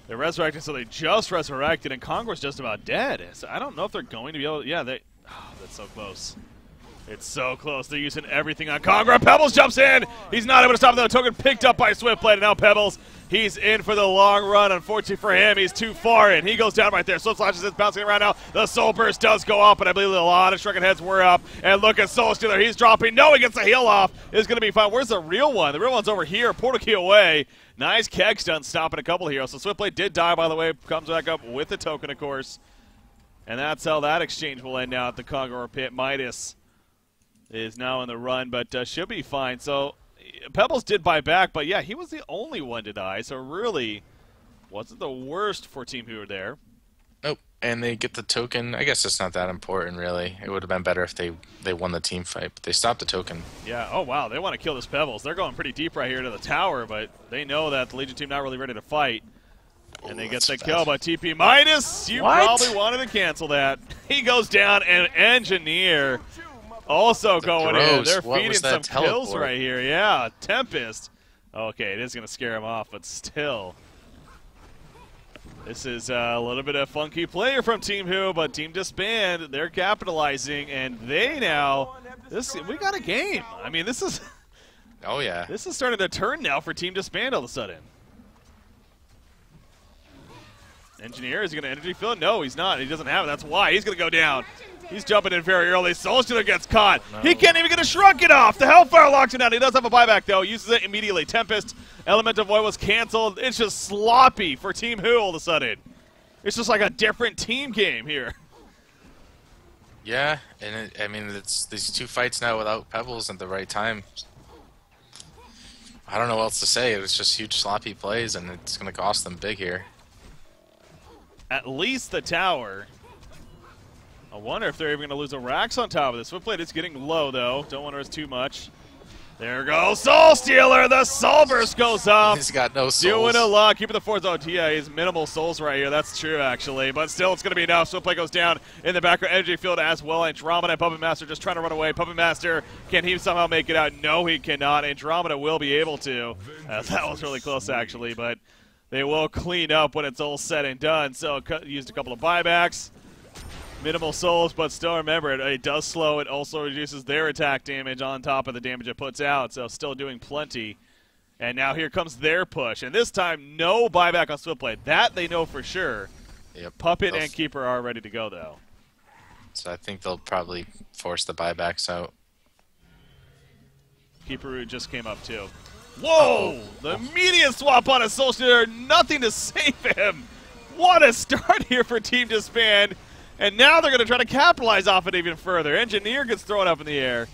they're resurrected, so they just resurrected, and Congor's just about dead. So I don't know if they're going to be able to... Yeah, that's so close. It's so close. They're using everything on Congor. Pebbles jumps in. He's not able to stop the token picked up by Swiftblade, and now Pebbles, he's in for the long run. Unfortunately for him, he's too far in. He goes down right there. Swift Slash is bouncing around now. The Soul Burst does go up, but I believe a lot of Shrunken Heads were up. And look at Soul Stealer. He's dropping. No, he gets the heal off. It's going to be fine. Where's the real one? The real one's over here. Portal key away. Nice keg stun stopping a couple here. So Swiftblade did die, by the way. Comes back up with the token, of course. And that's how that exchange will end now at the Congor pit. Midas is now in the run, but should be fine. So Pebbles did buy back, but yeah, he was the only one to die, so really wasn't the worst for Team who were there. Nope, and they get the token. I guess it's not that important, really. It would have been better if they won the team fight, but they stopped the token. Yeah, oh wow, they want to kill this Pebbles. They're going pretty deep right here to the tower, but they know that the Legion team not really ready to fight. And they get the kill by TP Midas. You probably wanted to cancel that. He goes down, and Engineer also going in. They're feeding some kills right here. Yeah, Tempest. Okay, it is going to scare him off, but still. This is a little bit of funky player from Team Who, but Team Disband, they're capitalizing, and they now, we got a game. I mean, this is... Oh, yeah. This is starting to turn now for Team Disband all of a sudden. Engineer, is he going to energy fill? No, he's not. He doesn't have it. That's why. He's going to go down. He's jumping in very early. Soul Stealer gets caught. No. He can't even get a Shrunken off. The Hellfire locks him down. He does have a buyback, though. Uses it immediately. Tempest, Elemental Void was canceled. It's just sloppy for Team Who all of a sudden. It's just like a different team game here. Yeah, and I mean, it's these two fights now without Pebbles at the right time. I don't know what else to say. It was just huge sloppy plays, and it's going to cost them big here. At least the tower. I wonder if they're even going to lose a Rax on top of this. Switchblade is getting low, though. Don't want to risk too much. There goes Soul Stealer. The Soul Burst goes up. He's got no souls. Doing a lot. Keeping the force. Oh, yeah, he's minimal souls right here. That's true, actually. But still, it's going to be enough. Switchblade goes down in the background. Energy field as well. Andromeda and Puppet Master just trying to run away. Puppet Master, can he somehow make it out? No, he cannot. Andromeda will be able to. That was really close, actually. But they will clean up when it's all said and done. So used a couple of buybacks. Minimal souls, but still remember, it does slow. It also reduces their attack damage on top of the damage it puts out, so still doing plenty. And now here comes their push. And this time, no buyback on Switchblade. That they know for sure. Yep. Puppet and Keeper are ready to go, though. So I think they'll probably force the buybacks out. Keeper just came up, too. Whoa! The immediate swap on a Soul Stealer. Nothing to save him. What a start here for Team DsBn. And now they're going to try to capitalize off it even further. Engineer gets thrown up in the air.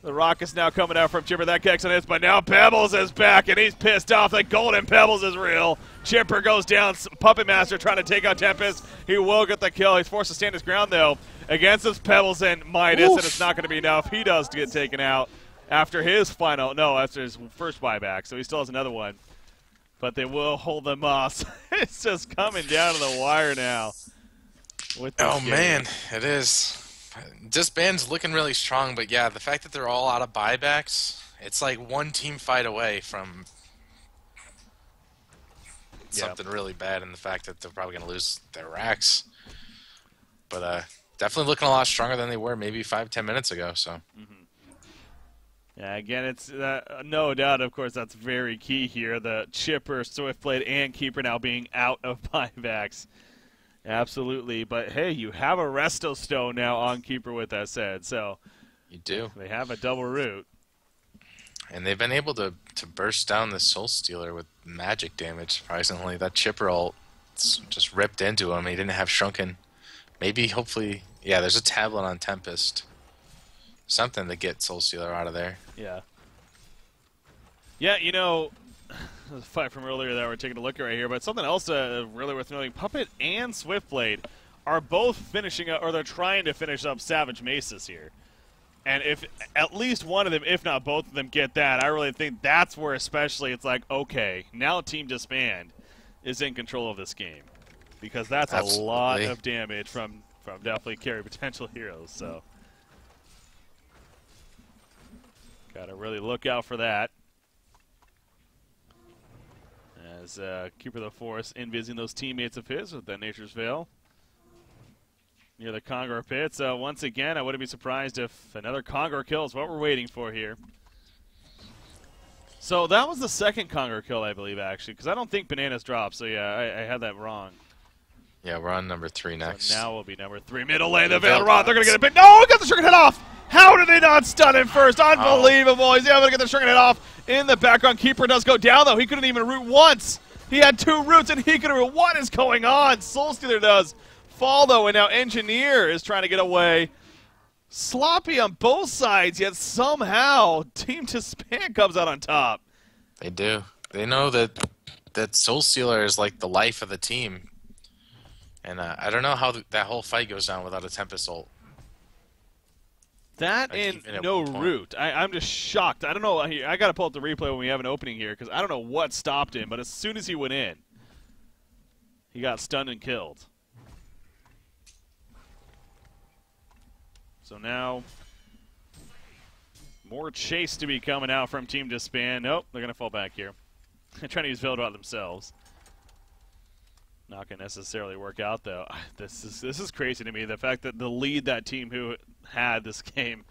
The rocket's now coming out from Chipper. That kicks on his, but now Pebbles is back, and he's pissed off. The golden Pebbles is real. Chipper goes down. Puppet Master trying to take out Tempest. He will get the kill. He's forced to stand his ground, though, against this Pebbles and Midas, and it's not going to be enough. He does get taken out after his after his first buyback, so he still has another one. But they will hold them off. It's just coming down to the wire now. Oh man, it is. DsBn's looking really strong, but yeah, the fact that they're all out of buybacks, it's like one team fight away from something really bad, and the fact that they're probably going to lose their racks. But definitely looking a lot stronger than they were maybe 5-10 minutes ago. So. Yeah, again, it's no doubt, of course, that's very key here. The Chipper, Swiftblade, and Keeper now being out of buybacks. Absolutely, but hey, you have a Resto Stone now on Keeper with that said, so you do. They have a double root. And they've been able to burst down the Soul Stealer with magic damage, surprisingly. That Chipper ult just ripped into him. He didn't have Shrunken. Maybe, hopefully, yeah, there's a tablet on Tempest. Something to get Soul Stealer out of there. Yeah. Yeah, you know, the fight from earlier that we're taking a look at right here, but something else really worth noting, Puppet and Swiftblade are both finishing up, or they're trying to finish up Savage Maces here. And if at least one of them, if not both of them, get that, I really think that's where especially it's like, okay, now Team DsBn is in control of this game. Because that's a lot of damage from definitely carry potential heroes, so. Gotta really look out for that. As Keeper of the Forest invising those teammates of his with that Nature's Veil. Near the Congor pits. Once again, I wouldn't be surprised if another Congor kill is what we're waiting for here. So that was the second Congor kill, I believe, actually, because I don't think Bananas dropped, so yeah, I had that wrong. Yeah, we're on number 3 next. So now we'll be number 3. Middle lane, the Veil Rod. They're going to get a bit. No, he got the Shuriken head off! How did they not stun him first? Unbelievable. He's able to get the Shuriken head off. In the background, Keeper does go down, though. He couldn't even root once. He had 2 roots, and he couldn't root. What is going on? Soul Stealer does fall, though, and now Engineer is trying to get away. Sloppy on both sides, yet somehow Team DsBn comes out on top. They do. They know that Soul Stealer is like the life of the team. And I don't know how that whole fight goes down without a Tempest ult. That and no root. I'm just shocked. I don't know. I got to pull up the replay when we have an opening here because I don't know what stopped him, but as soon as he went in, he got stunned and killed. So now, more chase to be coming out from Team DsBn. Nope, they're going to fall back here. They're trying to use Veldrot themselves. Not going to necessarily work out, though. This is crazy to me. The fact that the lead that team who had this game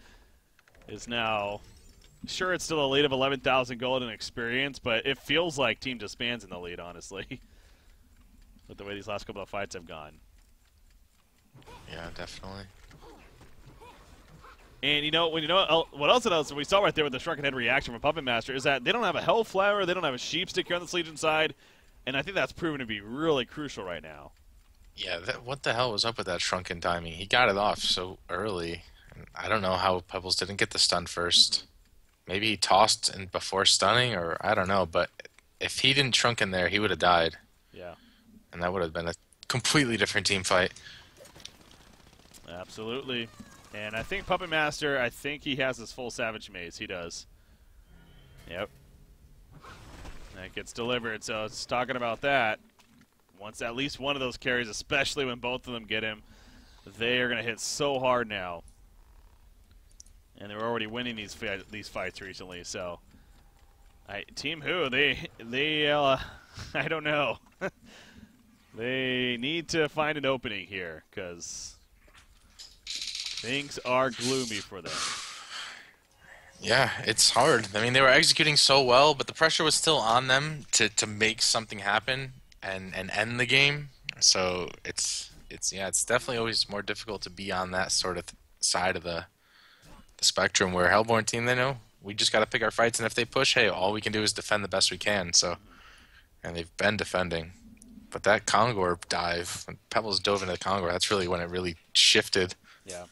is now... Sure, it's still a lead of 11,000 gold and experience, but it feels like Team DsBn's in the lead, honestly. With the way these last couple of fights have gone. Yeah, definitely. And you know what else we saw right there with the Shrunken Head reaction from Puppet Master is that they don't have a Hellflower, they don't have a Sheep Stick here on this Legion side, and I think that's proven to be really crucial right now. Yeah, what the hell was up with that Shrunken timing? He got it off so early. I don't know how Pebbles didn't get the stun first. maybe he tossed and before stunning, or I don't know. But if he didn't trunk in there, he would have died. Yeah. And that would have been a completely different team fight. Absolutely. And I think Puppet Master, I think he has his full Savage Maze. He does. Yep. That gets delivered, so it's talking about that. Once at least one of those carries, especially when both of them get him, they are going to hit so hard now. And they're already winning these fights recently, so... Team Who, they I don't know. They need to find an opening here, because things are gloomy for them. Yeah, it's hard. I mean, they were executing so well, but the pressure was still on them to make something happen and end the game. So it's definitely always more difficult to be on that sort of side of the spectrum, where Hellborn team, they know we just got to pick our fights, and if they push, hey, all we can do is defend the best we can. So, and they've been defending. But that Congor dive, when Pebbles dove into the Congor, that's really when it really shifted. Yeah.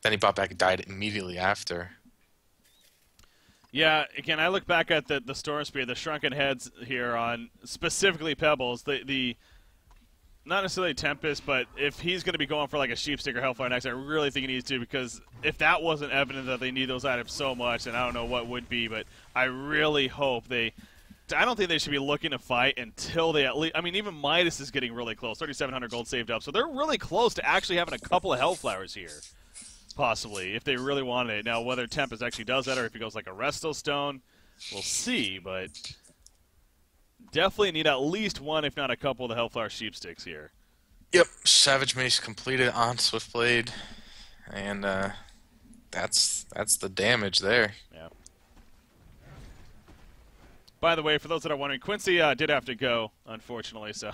Then he bought back and died immediately after. Yeah, again, I look back at the Storm Spear, the Shrunken Heads here on specifically Pebbles, the not necessarily Tempest, but if he's going to be going for like a Sheepstick or Hellfire next, I really think he needs to, because if that wasn't evident that they need those items so much, and I don't know what would be, but I really hope I don't think they should be looking to fight until they at least... I mean, even Midas is getting really close. 3,700 gold saved up. So they're really close to actually having a couple of Hellflowers here, possibly, if they really wanted it. Now, whether Tempest actually does that or if he goes like a Resto Stone, we'll see. But definitely need at least one, if not a couple, of the Hellflower Sheepsticks here. Yep, Savage Mace completed on Swiftblade. And that's the damage there. Yeah. By the way, for those that are wondering, Quincy did have to go, unfortunately, so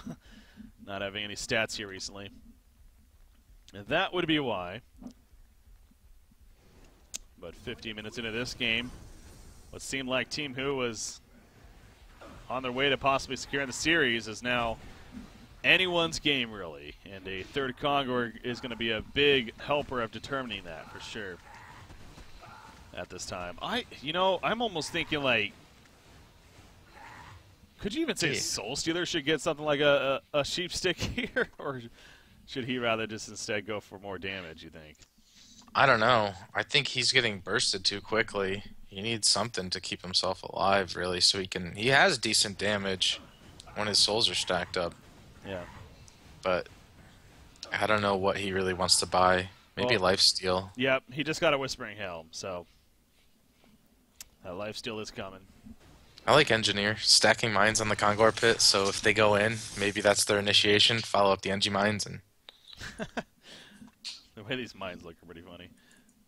not having any stats here recently. And that would be why. But 15 minutes into this game, what seemed like Team Who was on their way to possibly securing the series is now anyone's game, really. And a third Congor is going to be a big helper of determining that, for sure, at this time. I'm almost thinking, like, could you even say Soul Stealer should get something like a Sheepstick here? Or should he rather just instead go for more damage, you think? I don't know. I think he's getting bursted too quickly. He needs something to keep himself alive, really, so he has decent damage when his souls are stacked up. Yeah. But I don't know what he really wants to buy. Maybe Lifesteal. Yep, he just got a Whispering Helm, so that Lifesteal is coming. I like Engineer. Stacking mines on the Congor pit, so if they go in, maybe that's their initiation. Follow up the Engie mines. And the way these mines look are pretty funny.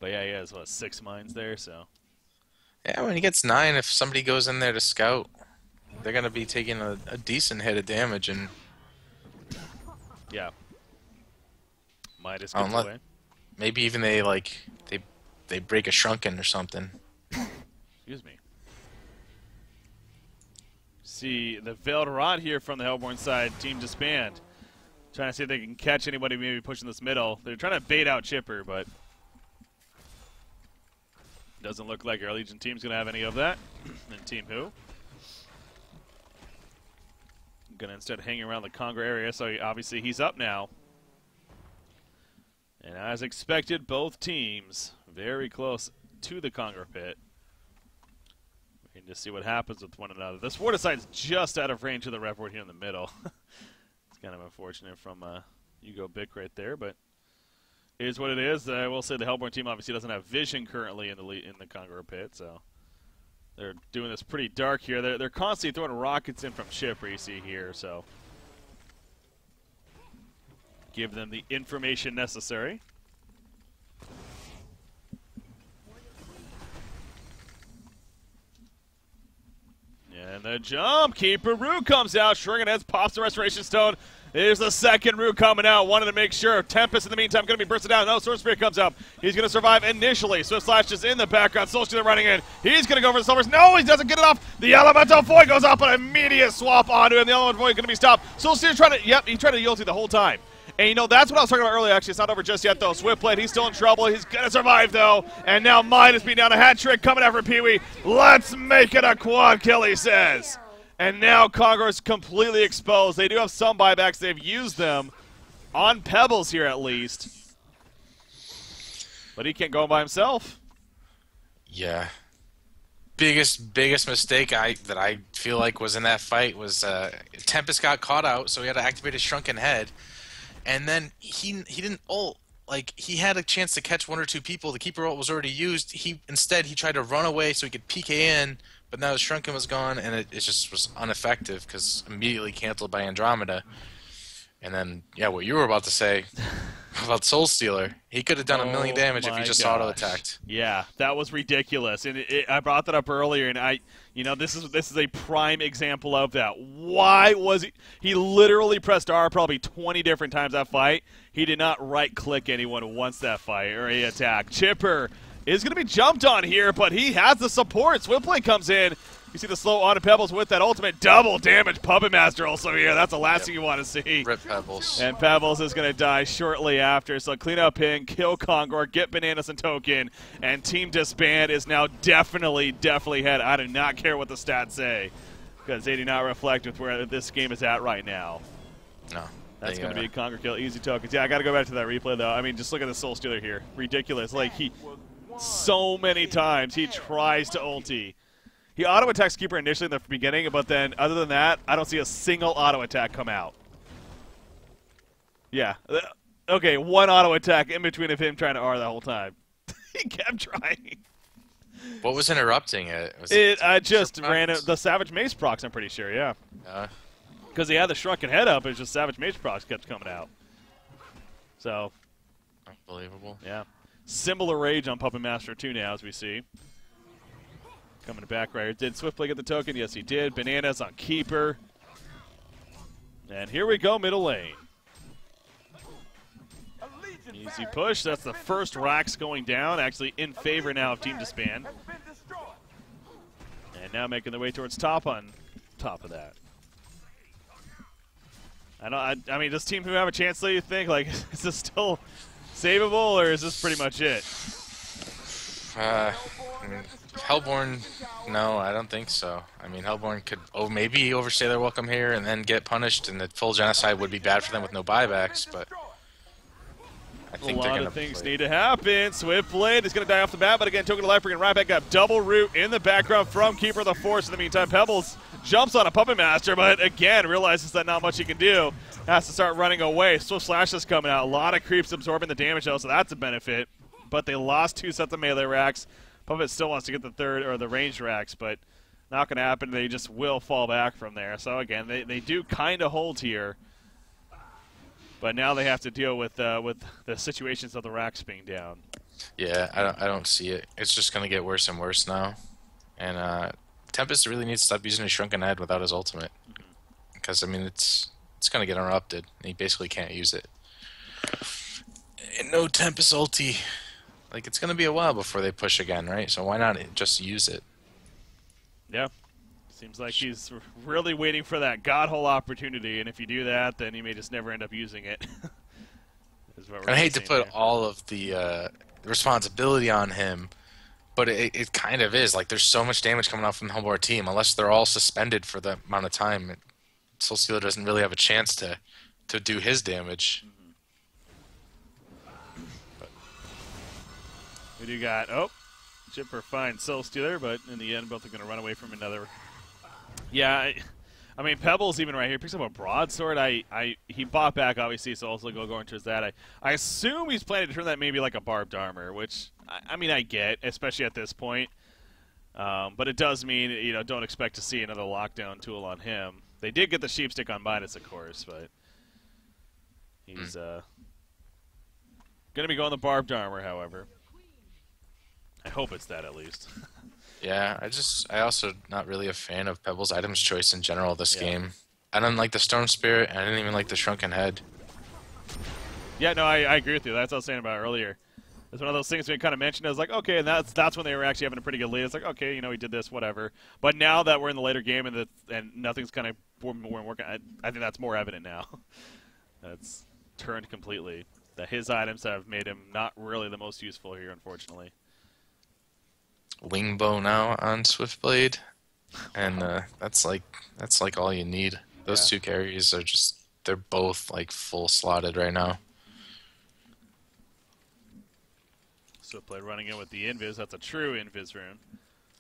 But yeah, he has, 6 mines there, so. Yeah, when he gets 9, if somebody goes in there to scout, they're going to be taking a decent hit of damage. And yeah. Midas gets away. Maybe even they break a Shrunken or something. Excuse me. See the Veiled Rod here from the Hellborn side, Team DsBn. Trying to see if they can catch anybody maybe pushing this middle. They're trying to bait out Chipper, but doesn't look like our Legion team's going to have any of that. And Team Who? Going to instead hang around the Congor area, so obviously he's up now. And as expected, both teams very close to the Congor pit. We can just see what happens with one another. This Forticide's just out of range of the Rev Ward here in the middle. It's kind of unfortunate from Hugo Bick right there, but it is what it is. I will say the Hellborn team obviously doesn't have vision currently in the Congor pit, so they're doing this pretty dark here. They're constantly throwing rockets in from Chipper, you see here, so give them the information necessary. And the jump, Keeper Rue comes out. Shrunken Heads pops the Restoration Stone. There's the second Rue coming out. Wanted to make sure. Tempest in the meantime going to be bursted down. No, Sword Spirit comes up. He's going to survive initially. Swift Slash is in the background. Soul Stealer running in. He's going to go for the Silvers. No, he doesn't get it off. The Elemental Void goes up, an immediate swap onto him. The Elemental Void going to be stopped. Soul Stealer trying to, he tried to yield to the whole time. And, you know, that's what I was talking about earlier. Actually, it's not over just yet, though. Swiftblade, he's still in trouble. He's going to survive, though. And now Midas being down a hat trick coming after Pee-wee. Let's make it a quad kill, he says. And now Congor's completely exposed. They do have some buybacks. They've used them on Pebbles here, at least. But he can't go by himself. Yeah. Biggest mistake that I feel like was in that fight was Tempest got caught out, so he had to activate his shrunken head, and then he didn't ult. Like, he had a chance to catch one or two people. The keeper ult was already used. Instead he tried to run away so he could PK in, but now his shrunken was gone, and it just was ineffective because immediately canceled by Andromeda. And then, yeah, what you were about to say about Soul Stealer, he could have done a million damage if he just auto-attacked. Yeah, that was ridiculous. And I brought that up earlier, and this is a prime example of that. Why was he literally pressed R probably 20 different times that fight. He did not right-click anyone once that fight or he attacked. Chipper is going to be jumped on here, but he has the support. Swiftblade comes in. You see the slow on to Pebbles with that ultimate double damage. Puppet Master also here. That's the last thing you want to see. Rip Pebbles. And Pebbles is going to die shortly after. So clean up pin, kill Congor, get Bananas and Token, and Team DsBn is now definitely head. I do not care what the stats say because they do not reflect with where this game is at right now. No. That's going to be a Congor kill. Easy tokens. Yeah, I got to go back to that replay, though. I mean, just look at the Soul Stealer here. Ridiculous. Like, so many times he tries to ulti. He auto-attacks Keeper initially in the beginning, but then, other than that, I don't see a single auto-attack come out. Yeah. Okay, one auto-attack in between of him trying to R the whole time. He kept trying. What was interrupting it? I just ran the Savage Mace procs, I'm pretty sure, yeah. Because he had the shrunken head up, it's just Savage Mace procs kept coming out. So. Unbelievable. Yeah. Symbol of Rage on Puppet Master 2 now, as we see. Coming back right here. Did Swiftblade get the token? Yes, he did. Bananas on Keeper. And here we go, middle lane. Easy push. That's the first Rax going down, actually in favor now of Team DsBn. And now making their way towards top on top of that. I mean, does Team Who have a chance, do you think? Like, is this still savable, or is this pretty much it? Hellborn, no, I don't think so. I mean, Hellborn could maybe overstay their welcome here and then get punished, and the full genocide would be bad for them with no buybacks, but I think a lot of things need to happen. Swiftblade is going to die off the bat, but again, Token to Life and right back up. Double root in the background from Keeper of the Force. In the meantime, Pebbles jumps on a Puppet Master, but again, realizes that not much he can do. Has to start running away. Swift Slash is coming out. A lot of creeps absorbing the damage, though, so that's a benefit. But they lost 2 sets of melee racks. Puppet still wants to get the third or the ranged racks, but not going to happen. They just will fall back from there. So again, they do kind of hold here, but now they have to deal with the situations of the racks being down. Yeah, I don't see it. It's just going to get worse and worse now, and Tempest really needs to stop using his Shrunken Head without his ultimate, because I mean it's going to get interrupted. And he basically can't use it. And no Tempest ulti. Like, it's going to be a while before they push again, right? So why not just use it? Yeah. Seems like he's really waiting for that godhole opportunity, and if you do that, then he may just never end up using it. I hate to put all of the responsibility on him, but it kind of is. Like, there's so much damage coming out from the Hellborn team. Unless they're all suspended for the amount of time, Soul Stealer doesn't really have a chance to do his damage. We do got, Chipper finds Soul Stealer, but in the end, both are going to run away from another. Yeah, I mean, Pebbles even right here picks up a broadsword. He bought back, obviously, so also going towards that. I assume he's planning to turn that maybe like a barbed armor, which, I mean, I get, especially at this point. But it does mean, don't expect to see another lockdown tool on him. They did get the sheepstick on Midas, of course, but he's going to be going the barbed armor, however. I hope it's that at least. Yeah, I also not really a fan of Pebbles' items choice in general this game. I don't like the Storm Spirit, and I didn't even like the Shrunken Head. Yeah, no, I agree with you. That's what I was saying about earlier. It's one of those things we kind of mentioned. I was like, okay, and that's when they were actually having a pretty good lead. It's like, okay, he did this, whatever. But now that we're in the later game and nothing's kind of working, I think that's more evident now. turned completely. That his items have made him not really the most useful here, unfortunately. Wingbow now on Swiftblade, and that's like all you need. Those two carries are just, they're both like full slotted right now. Swiftblade running in with the invis. That's a true invis rune.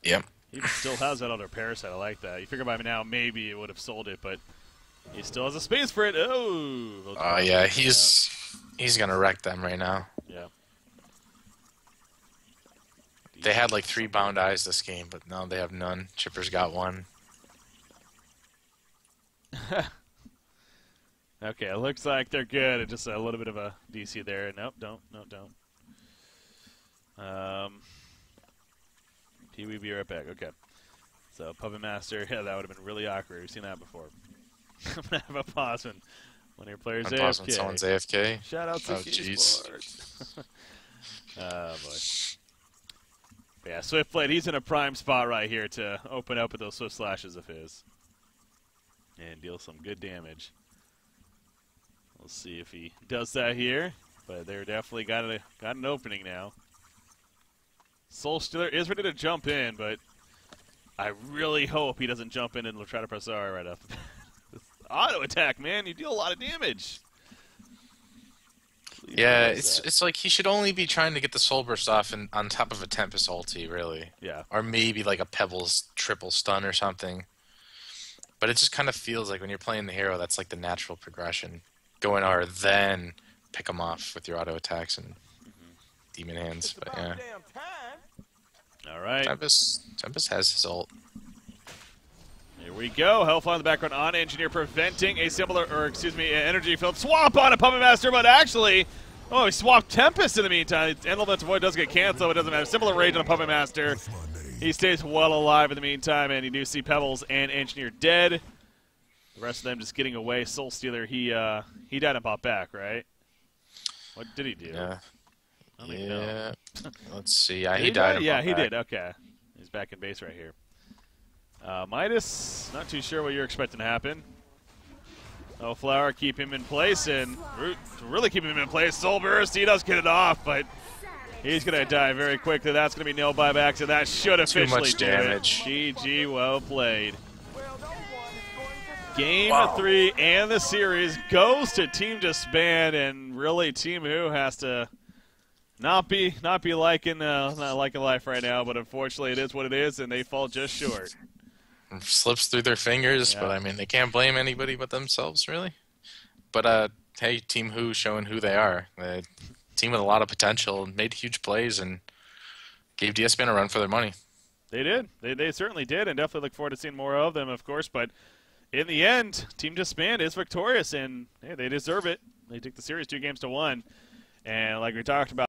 Yep. He still has that other parasite. I like that. You figure by now maybe it would have sold it, but he still has a space for it. Oh yeah, he's gonna wreck them right now. Yeah. They had like 3 bound eyes this game, but now they have none. Chipper's got 1. Okay, it looks like they're good. It's just a little bit of a DC there. Nope, don't. We'll be right back. Okay. So, Puppet Master, yeah, that would have been really awkward. We've seen that before. I'm going to have a pause when one of your players AFK. Pause when someone's AFK? Shout out to jeez. Sports. Oh, boy. But yeah, Swiftblade, he's in a prime spot right here to open up with those Swift Slashes of his. And deal some good damage. We'll see if he does that here. But they're definitely got an opening now. Soul Stealer is ready to jump in, but I really hope he doesn't jump in and try to press R right off the bat. Auto attack, man. You deal a lot of damage. Please yeah, it's like he should only be trying to get the Soul Burst off and on top of a Tempest ulti, really. Yeah. Or maybe like a Pebbles triple stun or something. But it just kind of feels like when you're playing the hero, that's like the natural progression. Go in R, then pick them off with your auto attacks and demon hands. But yeah. All right. Tempest has his ult. Here we go. Hellfire in the background on Engineer preventing a similar, energy field swap on a Puppet Master, but actually, he swapped Tempest in the meantime. Elemental Void does get canceled, but it doesn't matter. Similar rage on a Puppet Master. He stays well alive in the meantime, and you do see Pebbles and Engineer dead. The rest of them just getting away. Soul Stealer, he died and popped back, right? What did he do? Yeah. I don't even know. Let's see. Yeah, he died. Yeah, he did. Okay. He's back in base right here. Midas, not too sure what you're expecting to happen. Oh, Flower, keep him in place, and Root to really keep him in place. Soul Burst, he does get it off, but he's going to die very quickly. That's going to be no buybacks, and that should officially do damage. It. GG, well played. Game 3 and the series goes to Team DsBn, and really Team Who has to not be liking life right now, but unfortunately it is what it is, and they fall just short. Slips through their fingers, but I mean they can't blame anybody but themselves, really. But hey, Team Who showing who they are. A team with a lot of potential, made huge plays, and gave DsBn a run for their money. They did. They certainly did, and definitely look forward to seeing more of them, of course. But in the end, Team DsBn is victorious, and hey, they deserve it. They took the series 2-1, and like we talked about.